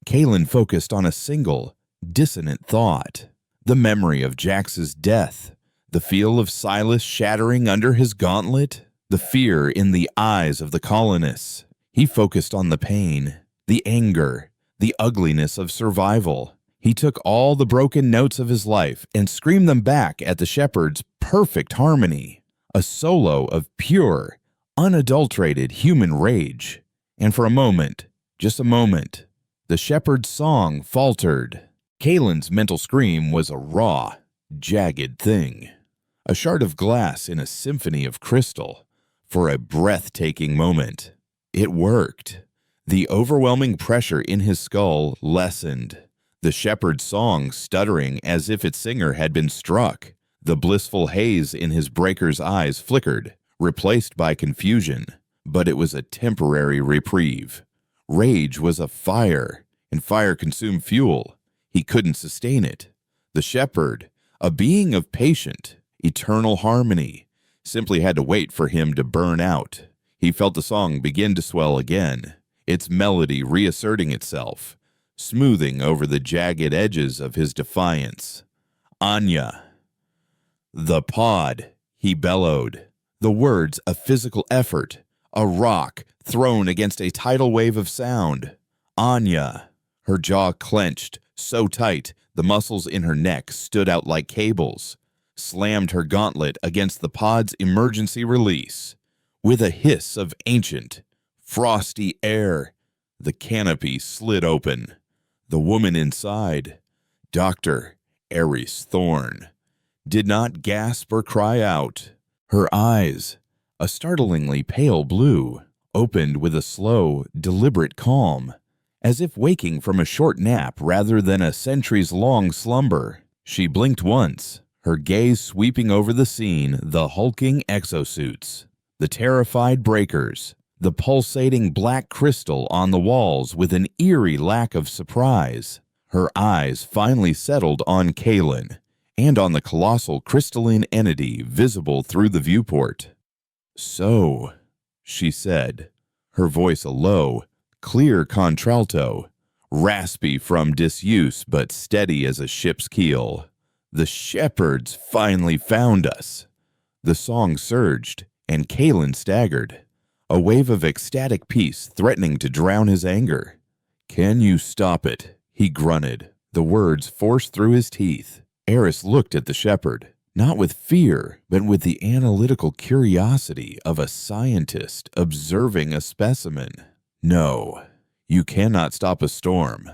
Kalen focused on a single, dissonant thought. The memory of Jax's death, the feel of Silas shattering under his gauntlet, the fear in the eyes of the colonists. He focused on the pain, the anger, the ugliness of survival. He took all the broken notes of his life and screamed them back at the shepherd's perfect harmony, a solo of pure, unadulterated human rage. And for a moment, just a moment, the shepherd's song faltered. Kalen's mental scream was a raw, jagged thing, a shard of glass in a symphony of crystal. For a breathtaking moment, it worked. The overwhelming pressure in his skull lessened, the shepherd's song stuttering as if its singer had been struck. The blissful haze in his breaker's eyes flickered, replaced by confusion, but it was a temporary reprieve. Rage was a fire, and fire consumed fuel. He couldn't sustain it. The shepherd, a being of patient, eternal harmony, simply had to wait for him to burn out. He felt the song begin to swell again, its melody reasserting itself, smoothing over the jagged edges of his defiance. "Anya." "The pod," he bellowed, the words a physical effort, a rock thrown against a tidal wave of sound. "Anya." Her jaw clenched so tight the muscles in her neck stood out like cables, slammed her gauntlet against the pod's emergency release. With a hiss of ancient, frosty air, the canopy slid open. The woman inside, Dr. Aries Thorne, did not gasp or cry out. Her eyes, a startlingly pale blue, opened with a slow, deliberate calm, as if waking from a short nap rather than a centuries-long slumber. She blinked once, her gaze sweeping over the scene, the hulking exosuits, the terrified breakers, the pulsating black crystal on the walls with an eerie lack of surprise. Her eyes finally settled on Kalen, and on the colossal crystalline entity visible through the viewport. "So," she said, her voice a low, clear contralto, raspy from disuse but steady as a ship's keel. "The shepherds finally found us." The song surged, and Kalen staggered, a wave of ecstatic peace threatening to drown his anger. "Can you stop it?" he grunted, the words forced through his teeth. Eris looked at the shepherd, not with fear, but with the analytical curiosity of a scientist observing a specimen. "No, you cannot stop a storm.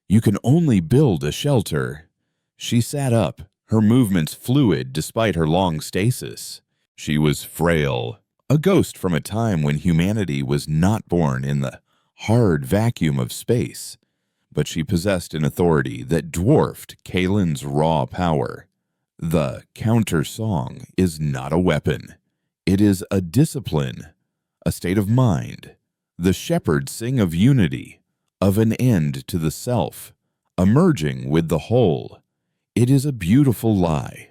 You can only build a shelter." She sat up, her movements fluid despite her long stasis. She was frail, a ghost from a time when humanity was not born in the hard vacuum of space, but she possessed an authority that dwarfed Kalen's raw power. The counter-song is not a weapon. It is a discipline, a state of mind. The shepherds sing of unity, of an end to the self, a merging with the whole. It is a beautiful lie,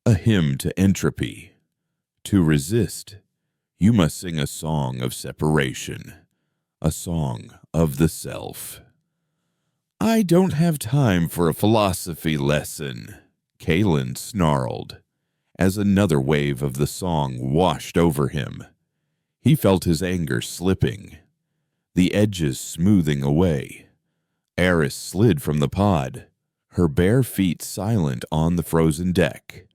a hymn to entropy. To resist, you must sing a song of separation, a song of the self. "I don't have time for a philosophy lesson," Kalen snarled, as another wave of the song washed over him. He felt his anger slipping, the edges smoothing away. Eris slid from the pod, her bare feet silent on the frozen deck.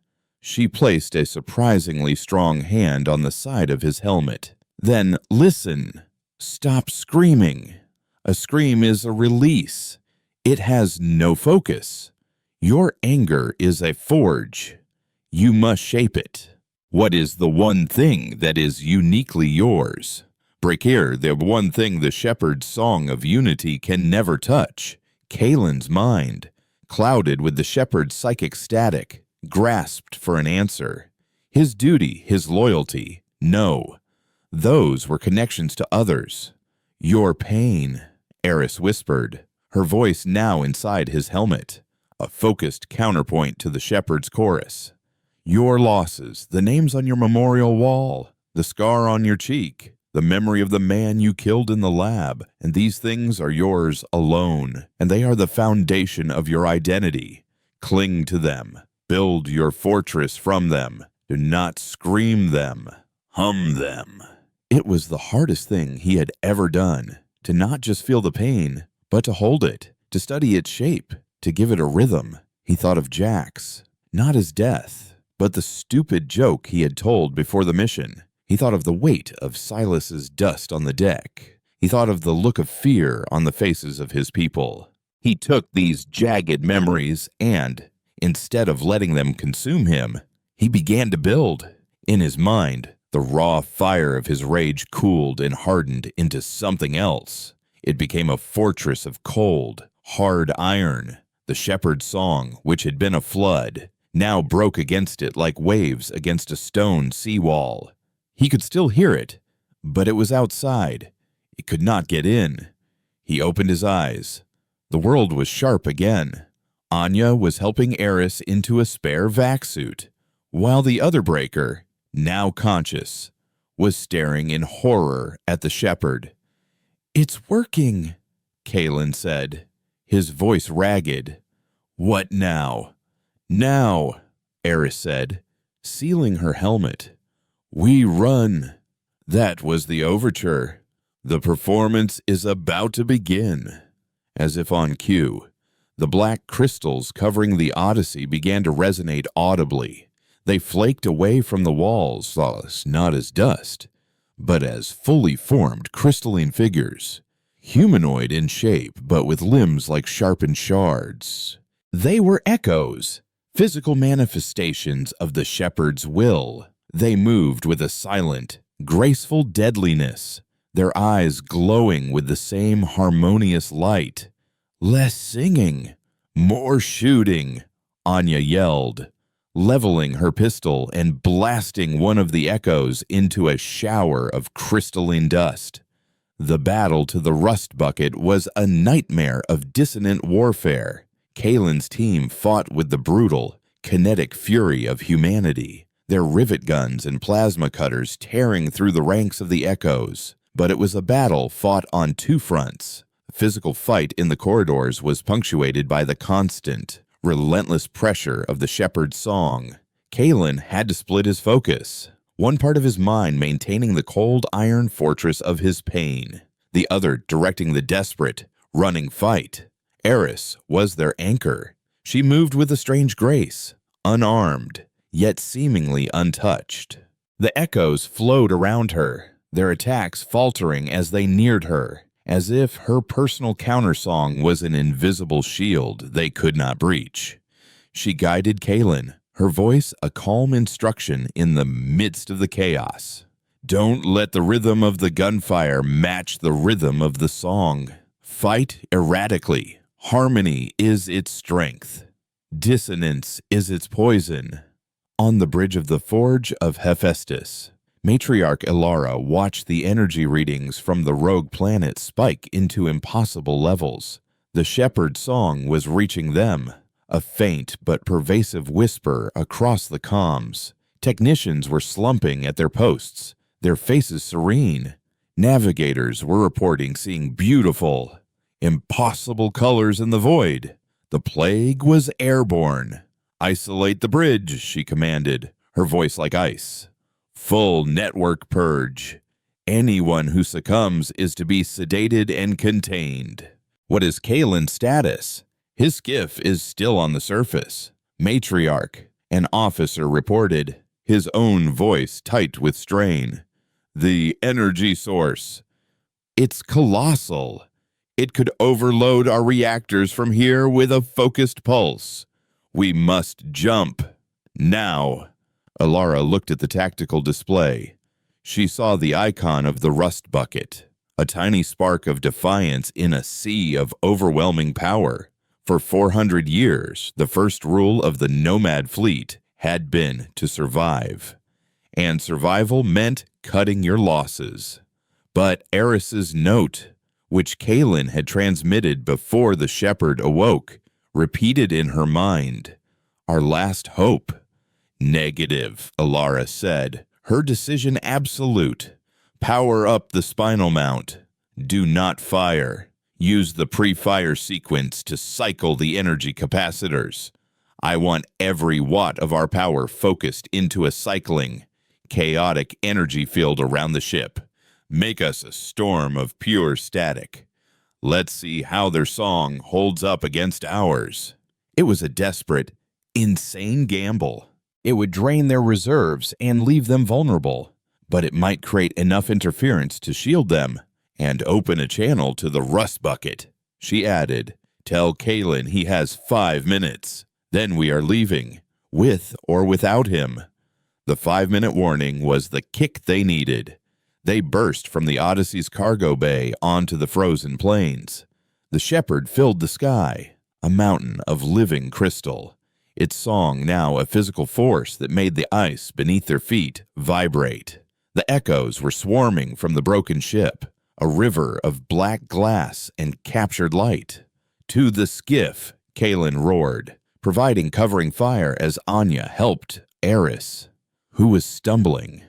She placed a surprisingly strong hand on the side of his helmet. "Then listen. Stop screaming. A scream is a release. It has no focus. Your anger is a forge. You must shape it. What is the one thing that is uniquely yours? Brakir, the one thing the shepherd's song of unity can never touch." Kalen's mind, clouded with the shepherd's psychic static, grasped for an answer. His duty, his loyalty, no. Those were connections to others. "Your pain," Eris whispered, her voice now inside his helmet, a focused counterpoint to the shepherd's chorus. "Your losses, the names on your memorial wall, the scar on your cheek, the memory of the man you killed in the lab, and these things are yours alone, and they are the foundation of your identity. Cling to them. Build your fortress from them. Do not scream them. Hum them." It was the hardest thing he had ever done, to not just feel the pain, but to hold it, to study its shape, to give it a rhythm. He thought of Jax, not his death, but the stupid joke he had told before the mission. He thought of the weight of Silas's dust on the deck. He thought of the look of fear on the faces of his people. He took these jagged memories and, instead of letting them consume him, he began to build. In his mind, the raw fire of his rage cooled and hardened into something else. It became a fortress of cold, hard iron. The shepherd's song, which had been a flood, now broke against it like waves against a stone seawall. He could still hear it, but it was outside. It could not get in. He opened his eyes. The world was sharp again. Anya was helping Eris into a spare vac suit, while the other breaker, now conscious, was staring in horror at the shepherd. "It's working," Kalen said, his voice ragged. "What now?" "Now," Eris said, sealing her helmet. "We run." That was the overture. The performance is about to begin. As if on cue, the black crystals covering the Odyssey began to resonate audibly. They flaked away from the walls, thus not as dust, but as fully formed crystalline figures, humanoid in shape but with limbs like sharpened shards. They were echoes, physical manifestations of the shepherd's will. They moved with a silent, graceful deadliness, their eyes glowing with the same harmonious light. "Less singing, more shooting," Anya yelled, leveling her pistol and blasting one of the echoes into a shower of crystalline dust. The battle to the rust bucket was a nightmare of dissonant warfare. Kalen's team fought with the brutal, kinetic fury of humanity, their rivet guns and plasma cutters tearing through the ranks of the echoes. But it was a battle fought on two fronts. The physical fight in the corridors was punctuated by the constant, relentless pressure of the shepherd's song. Kalen had to split his focus, one part of his mind maintaining the cold iron fortress of his pain, the other directing the desperate, running fight. Eris was their anchor. She moved with a strange grace, unarmed, yet seemingly untouched. The echoes flowed around her, their attacks faltering as they neared her, as if her personal countersong was an invisible shield they could not breach. She guided Kalen, her voice a calm instruction in the midst of the chaos. Don't let the rhythm of the gunfire match the rhythm of the song. Fight erratically. Harmony is its strength. Dissonance is its poison. On the bridge of the Forge of Hephaestus, Matriarch Elara watched the energy readings from the rogue planet spike into impossible levels. The shepherd's song was reaching them, a faint but pervasive whisper across the comms. Technicians were slumping at their posts, their faces serene. Navigators were reporting seeing beautiful, impossible colors in the void. The plague was airborne. Isolate the bridge, she commanded, her voice like ice. Full network purge. Anyone who succumbs is to be sedated and contained. What is Kalen's status? His skiff is still on the surface. Matriarch, an officer, reported, his own voice tight with strain. The energy source. It's colossal. It could overload our reactors from here with a focused pulse. We must jump. Now. Elara looked at the tactical display. She saw the icon of the rust bucket, a tiny spark of defiance in a sea of overwhelming power. For 400 years, the first rule of the nomad fleet had been to survive. And survival meant cutting your losses. But Eris's note, which Kalen had transmitted before the shepherd awoke, repeated in her mind, our last hope. Negative, Elara said, her decision absolute. Power up the spinal mount. Do not fire. Use the pre-fire sequence to cycle the energy capacitors. I want every watt of our power focused into a cycling, chaotic energy field around the ship. Make us a storm of pure static. Let's see how their song holds up against ours. It was a desperate, insane gamble. It would drain their reserves and leave them vulnerable, but it might create enough interference to shield them and open a channel to the rust bucket. She added, tell Kalen he has 5 minutes. Then we are leaving, with or without him. The 5-minute warning was the kick they needed. They burst from the Odyssey's cargo bay onto the frozen plains. The shepherd filled the sky, a mountain of living crystal. Its song now a physical force that made the ice beneath their feet vibrate. The echoes were swarming from the broken ship, a river of black glass and captured light. To the skiff, Kalen roared, providing covering fire as Anya helped Eris, who was stumbling,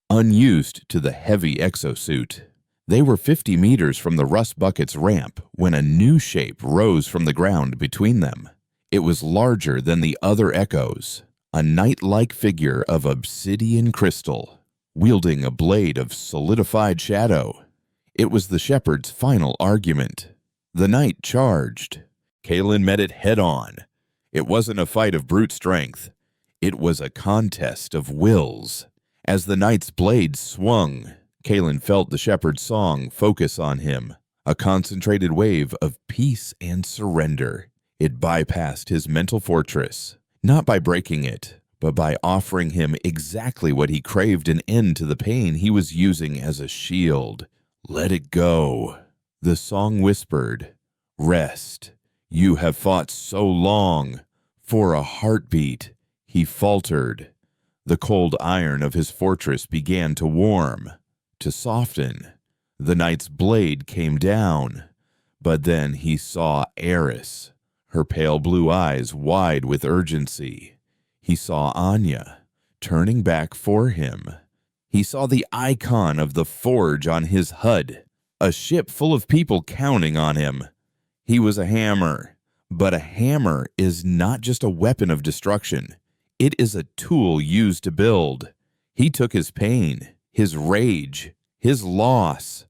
unused to the heavy exosuit. They were 50 meters from the rust bucket's ramp when a new shape rose from the ground between them. It was larger than the other echoes, a knight-like figure of obsidian crystal, wielding a blade of solidified shadow. It was the shepherd's final argument. The knight charged. Kalen met it head-on. It wasn't a fight of brute strength. It was a contest of wills. As the knight's blade swung, Kalen felt the shepherd's song focus on him, a concentrated wave of peace and surrender. It bypassed his mental fortress, not by breaking it, but by offering him exactly what he craved, an end to the pain he was using as a shield. Let it go. The song whispered, rest. You have fought so long. For a heartbeat, he faltered. The cold iron of his fortress began to warm, to soften. The knight's blade came down, but then he saw Eris, her pale blue eyes wide with urgency. He saw Anya, turning back for him. He saw the icon of the Forge on his HUD, a ship full of people counting on him. He was a hammer, but a hammer is not just a weapon of destruction. It is a tool used to build. He took his pain, his rage, his loss,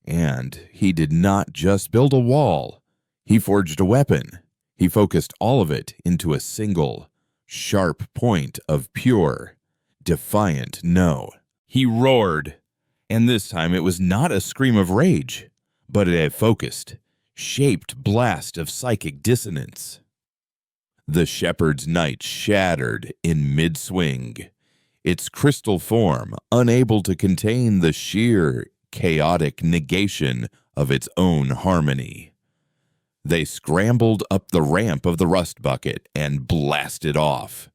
and he did not just build a wall. He forged a weapon. He focused all of it into a single, sharp point of pure, defiant no. He roared, and this time it was not a scream of rage, but a focused, shaped blast of psychic dissonance. The shepherd's knight shattered in mid-swing, its crystal form unable to contain the sheer, chaotic negation of its own harmony. They scrambled up the ramp of the rust bucket and blasted off,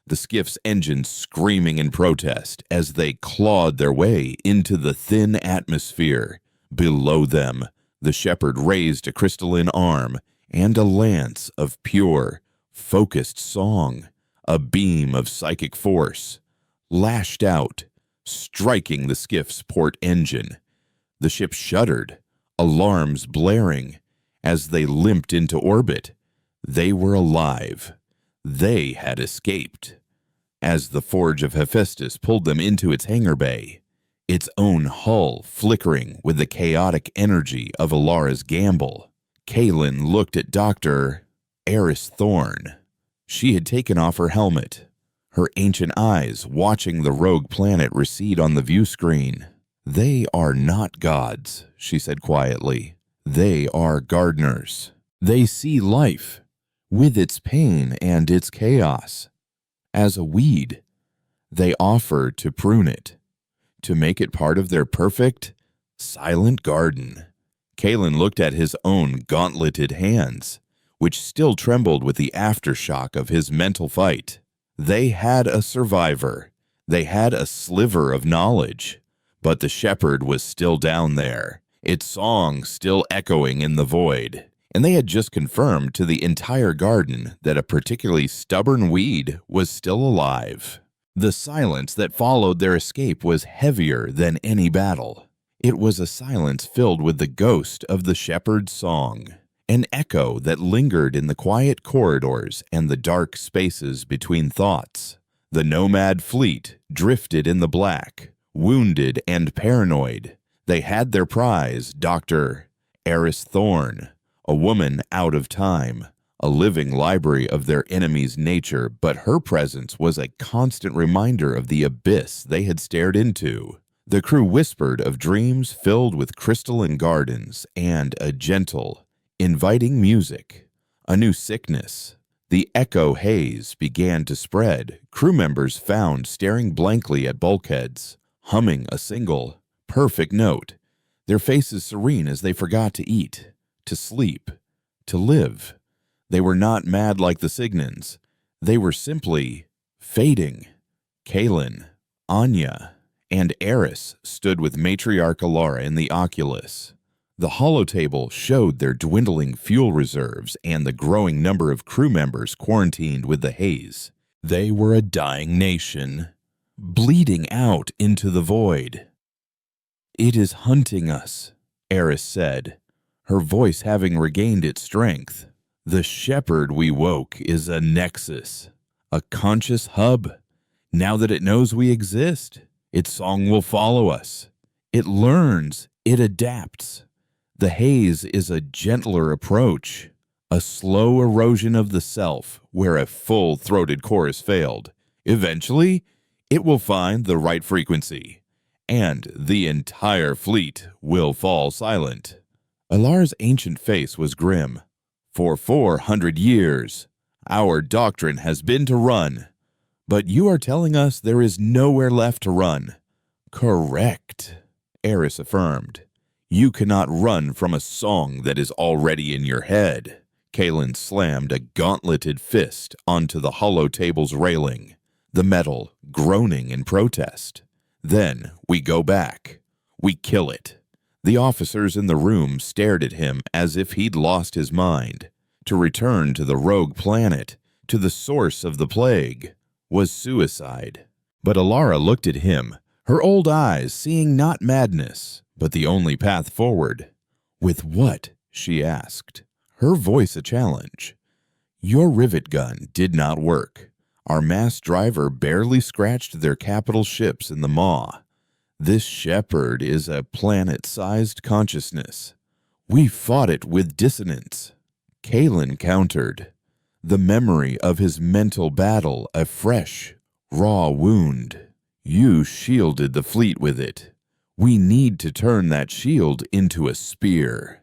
the skiff's engines screaming in protest as they clawed their way into the thin atmosphere. Below them, the shepherd raised a crystalline arm and a lance of pure, focused song, a beam of psychic force, lashed out, striking the skiff's port engine. The ship shuddered, alarms blaring. As they limped into orbit, they were alive. They had escaped. As the Forge of Hephaestus pulled them into its hangar bay, its own hull flickering with the chaotic energy of Alara's gamble, Kaylin looked at Dr. Eris Thorne. She had taken off her helmet, her ancient eyes watching the rogue planet recede on the view screen. "They are not gods," she said quietly. "They are gardeners. They see life, with its pain and its chaos, as a weed. They offer to prune it, to make it part of their perfect, silent garden." Kaylin looked at his own gauntleted hands, which still trembled with the aftershock of his mental fight. They had a survivor. They had a sliver of knowledge. But the shepherd was still down there, its song still echoing in the void. And they had just confirmed to the entire garden that a particularly stubborn weed was still alive. The silence that followed their escape was heavier than any battle. It was a silence filled with the ghost of the shepherd's song, an echo that lingered in the quiet corridors and the dark spaces between thoughts. The nomad fleet drifted in the black, wounded and paranoid. They had their prize, Dr. Eris Thorne, a woman out of time, a living library of their enemy's nature, but her presence was a constant reminder of the abyss they had stared into. The crew whispered of dreams filled with crystalline gardens and a gentle, inviting music. A new sickness, the echo haze, began to spread. Crew members found staring blankly at bulkheads, humming a single, perfect note, their faces serene as they forgot to eat, to sleep, to live. They were not mad like the Signans. They were simply fading. Kaylin, Anya, and Eris stood with Matriarch Alara in the Oculus. The holotable showed their dwindling fuel reserves and the growing number of crew members quarantined with the haze. They were a dying nation, bleeding out into the void. "It is hunting us," Eris said, her voice having regained its strength. "The shepherd we woke is a nexus, a conscious hub. Now that it knows we exist, its song will follow us. It learns, it adapts. The haze is a gentler approach, a slow erosion of the self where a full-throated chorus failed. Eventually, it will find the right frequency, and the entire fleet will fall silent." Alara's ancient face was grim. "For 400 years, our doctrine has been to run, but you are telling us there is nowhere left to run." "Correct," Eris affirmed. "You cannot run from a song that is already in your head." Kaylin slammed a gauntleted fist onto the holotable's railing, the metal groaning in protest. "Then we go back. We kill it." The officers in the room stared at him as if he'd lost his mind. To return to the rogue planet, to the source of the plague. was suicide. But Alara looked at him, her old eyes seeing not madness, but the only path forward. "With what?" she asked, her voice a challenge. "Your rivet gun did not work. Our mass driver barely scratched their capital ships in the maw. This shepherd is a planet-sized consciousness. We fought it with dissonance." Kalen countered, the memory of his mental battle a fresh, raw wound. "You shielded the fleet with it. We need to turn that shield into a spear."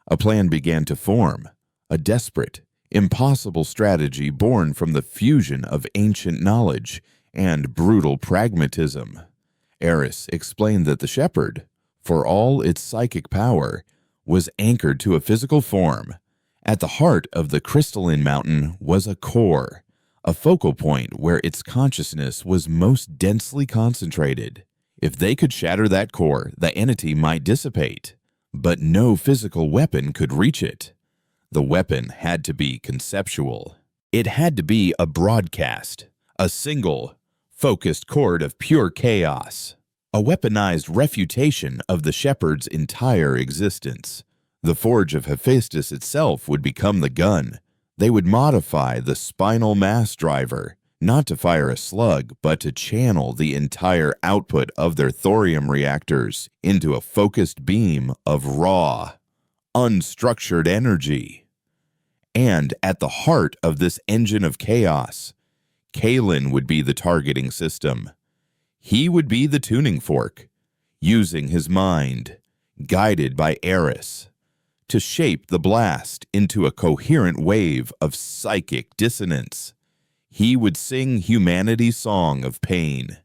A plan began to form, a desperate, impossible strategy born from the fusion of ancient knowledge and brutal pragmatism. Eris explained that the shepherd, for all its psychic power, was anchored to a physical form. At the heart of the crystalline mountain was a core, a focal point where its consciousness was most densely concentrated. If they could shatter that core, the entity might dissipate, but no physical weapon could reach it. The weapon had to be conceptual. It had to be a broadcast, a single, focused chord of pure chaos, a weaponized refutation of the shepherd's entire existence. The forge of Hephaestus itself would become the gun. They would modify the spinal mass driver, not to fire a slug, but to channel the entire output of their thorium reactors into a focused beam of raw, unstructured energy. And at the heart of this engine of chaos, Kalen would be the targeting system. He would be the tuning fork, using his mind, guided by Eris, to shape the blast into a coherent wave of psychic dissonance. He would sing humanity's song of pain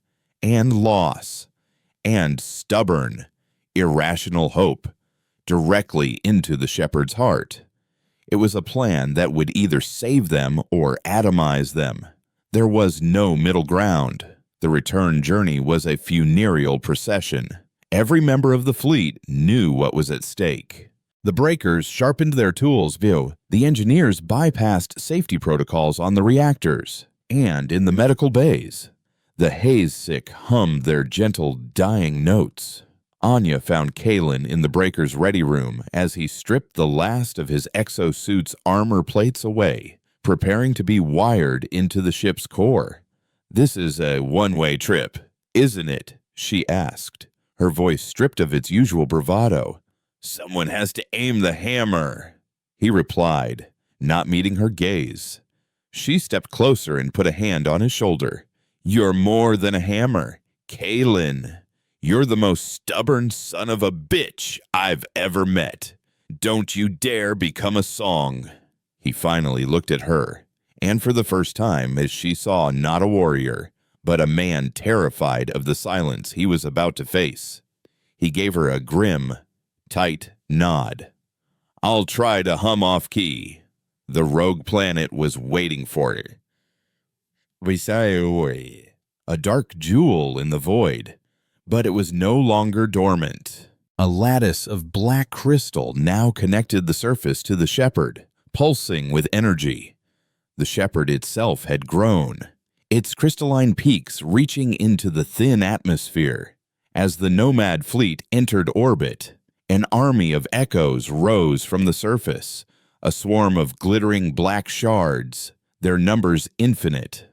and loss and stubborn, irrational hope directly into the shepherd's heart. It was a plan that would either save them or atomize them. There was no middle ground. The return journey was a funereal procession. Every member of the fleet knew what was at stake. The breakers sharpened their tools. The engineers bypassed safety protocols on the reactors and in the medical bays. The haze-sick hummed their gentle, dying notes. Anya found Kalen in the breaker's ready room as he stripped the last of his exosuit's armor plates away, preparing to be wired into the ship's core. "This is a one-way trip, isn't it?" she asked, her voice stripped of its usual bravado. "Someone has to aim the hammer," he replied, not meeting her gaze. She stepped closer and put a hand on his shoulder. "You're more than a hammer, Kalen. You're the most stubborn son of a bitch I've ever met. Don't you dare become a song." He finally looked at her, and for the first time as she saw not a warrior, but a man terrified of the silence he was about to face. He gave her a grim, tight nod. "I'll try to hum off key." The rogue planet was waiting for it. A dark jewel in the void, but it was no longer dormant. A lattice of black crystal now connected the surface to the shepherd, pulsing with energy. The shepherd itself had grown, its crystalline peaks reaching into the thin atmosphere. As the nomad fleet entered orbit, an army of echoes rose from the surface, a swarm of glittering black shards, their numbers infinite.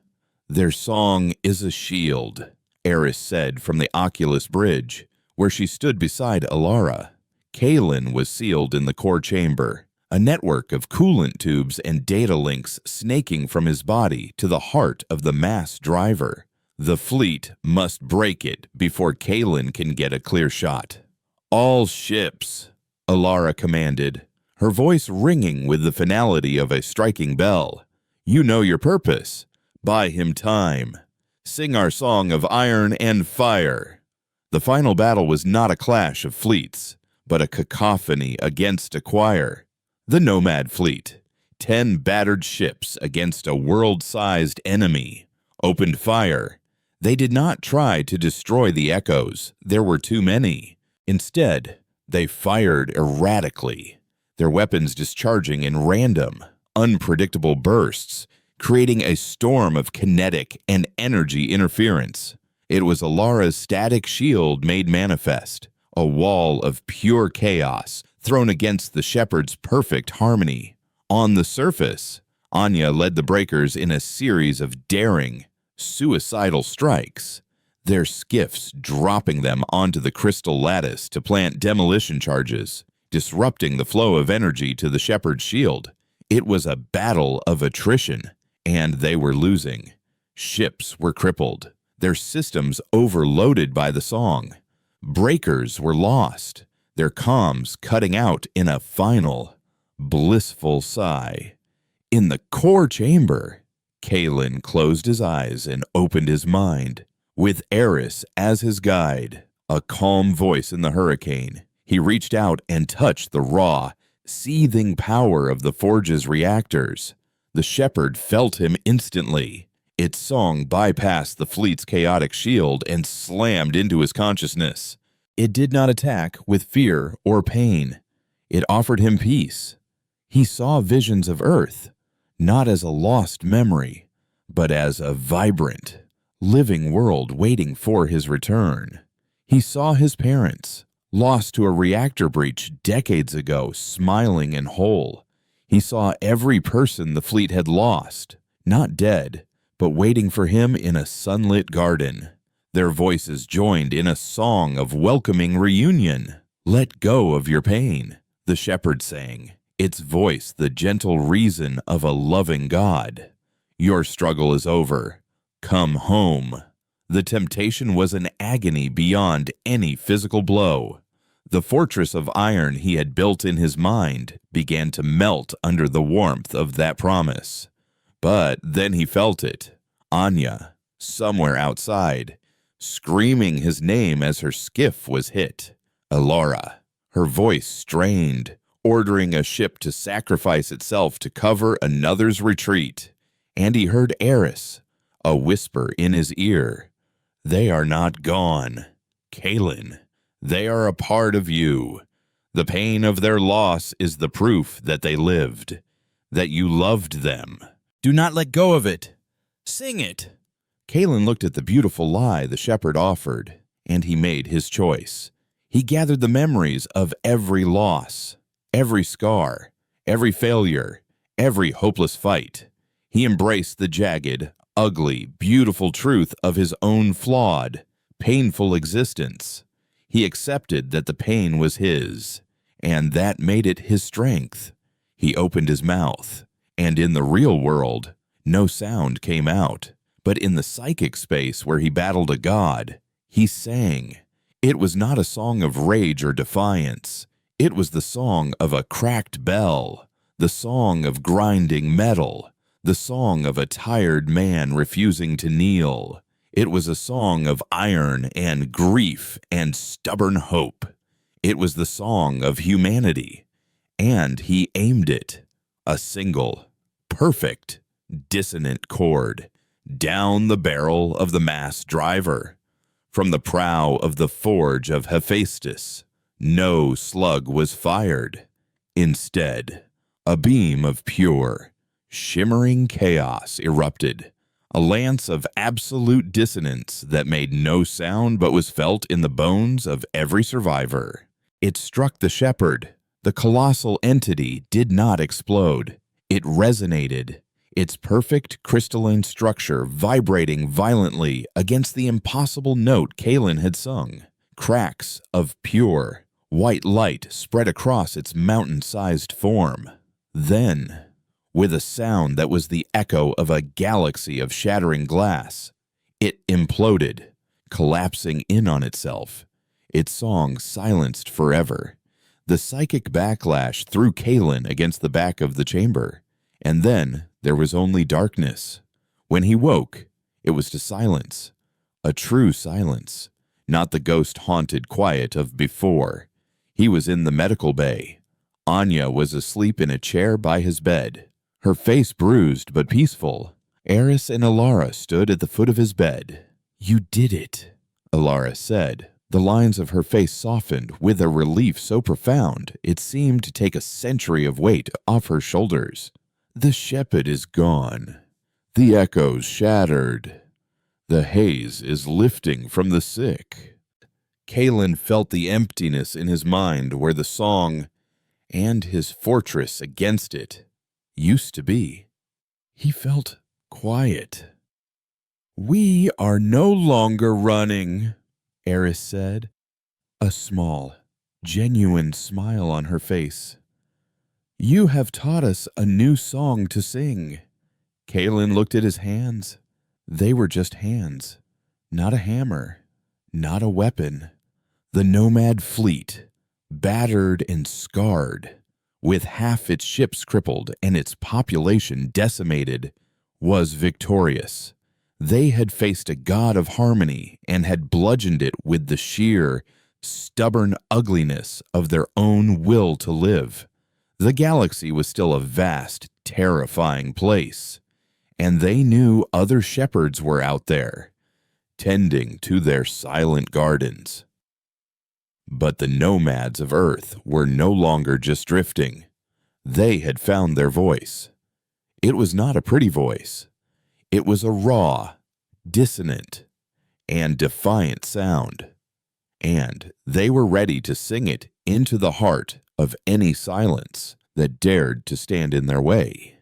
"Their song is a shield," Eris said from the Oculus Bridge, where she stood beside Alara. Kalen was sealed in the core chamber, a network of coolant tubes and data links snaking from his body to the heart of the mass driver. The fleet must break it before Kalen can get a clear shot. "All ships," Alara commanded, her voice ringing with the finality of a striking bell. "You know your purpose. Buy him time. Sing our song of iron and fire." The final battle was not a clash of fleets, but a cacophony against a choir. The Nomad fleet, 10 battered ships against a world-sized enemy, opened fire. They did not try to destroy the echoes. There were too many. Instead, they fired erratically, their weapons discharging in random, unpredictable bursts, creating a storm of kinetic and energy interference. It was Alara's static shield made manifest, a wall of pure chaos thrown against the shepherd's perfect harmony. On the surface, Anya led the breakers in a series of daring, suicidal strikes, their skiffs dropping them onto the crystal lattice to plant demolition charges, disrupting the flow of energy to the shepherd's shield. It was a battle of attrition, and they were losing. Ships were crippled, their systems overloaded by the song. Breakers were lost, their comms cutting out in a final, blissful sigh. In the core chamber, Kalen closed his eyes and opened his mind. With Eris as his guide, a calm voice in the hurricane, he reached out and touched the raw, seething power of the forge's reactors. The shepherd felt him instantly. Its song bypassed the fleet's chaotic shield and slammed into his consciousness. It did not attack with fear or pain. It offered him peace. He saw visions of Earth, not as a lost memory, but as a vibrant, living world waiting for his return. He saw his parents, lost to a reactor breach decades ago, smiling and whole. He saw every person the fleet had lost, not dead, but waiting for him in a sunlit garden. Their voices joined in a song of welcoming reunion. "Let go of your pain," the shepherd sang, its voice the gentle reason of a loving God. "Your struggle is over. Come home." The temptation was an agony beyond any physical blow. The fortress of iron he had built in his mind began to melt under the warmth of that promise. But then he felt it. Anya, somewhere outside, screaming his name as her skiff was hit. Alara, her voice strained, ordering a ship to sacrifice itself to cover another's retreat. And he heard Eris, a whisper in his ear. "They are not gone, Kalen. They are a part of you. The pain of their loss is the proof that they lived, that you loved them. Do not let go of it. Sing it." Kalen looked at the beautiful lie the shepherd offered, and he made his choice. He gathered the memories of every loss, every scar, every failure, every hopeless fight. He embraced the jagged, ugly, beautiful truth of his own flawed, painful existence. He accepted that the pain was his, and that made it his strength. He opened his mouth, and in the real world, no sound came out. But in the psychic space where he battled a god, he sang. It was not a song of rage or defiance. It was the song of a cracked bell, the song of grinding metal, the song of a tired man refusing to kneel. It was a song of iron and grief and stubborn hope. It was the song of humanity, and he aimed it, a single, perfect, dissonant chord, down the barrel of the mass driver. From the prow of the forge of Hephaestus, no slug was fired. Instead, a beam of pure, shimmering chaos erupted, a lance of absolute dissonance that made no sound but was felt in the bones of every survivor. It struck the shepherd. The colossal entity did not explode. It resonated, its perfect crystalline structure vibrating violently against the impossible note Kalen had sung. Cracks of pure, white light spread across its mountain-sized form. Then, with a sound that was the echo of a galaxy of shattering glass, it imploded, collapsing in on itself, its song silenced forever. The psychic backlash threw Kalen against the back of the chamber, and then there was only darkness. When he woke, it was to silence, a true silence, not the ghost-haunted quiet of before. He was in the medical bay. Anya was asleep in a chair by his bed, her face bruised but peaceful. Eris and Alara stood at the foot of his bed. "You did it," Alara said. The lines of her face softened with a relief so profound it seemed to take a century of weight off her shoulders. "The shepherd is gone. The echoes shattered. The haze is lifting from the sick. Kalen felt the emptiness in his mind where the song and his fortress against it used to be. He felt quiet. "We are no longer running," Eris said, a small, genuine smile on her face. "You have taught us a new song to sing." Kalen looked at his hands. They were just hands, not a hammer, not a weapon. The nomad fleet, battered and scarred, with half its ships crippled and its population decimated, was victorious. They had faced a god of harmony and had bludgeoned it with the sheer, stubborn ugliness of their own will to live. The galaxy was still a vast, terrifying place, and they knew other shepherds were out there, tending to their silent gardens. But the nomads of Earth were no longer just drifting. They had found their voice. It was not a pretty voice. It was a raw, dissonant, and defiant sound. And they were ready to sing it into the heart of any silence that dared to stand in their way.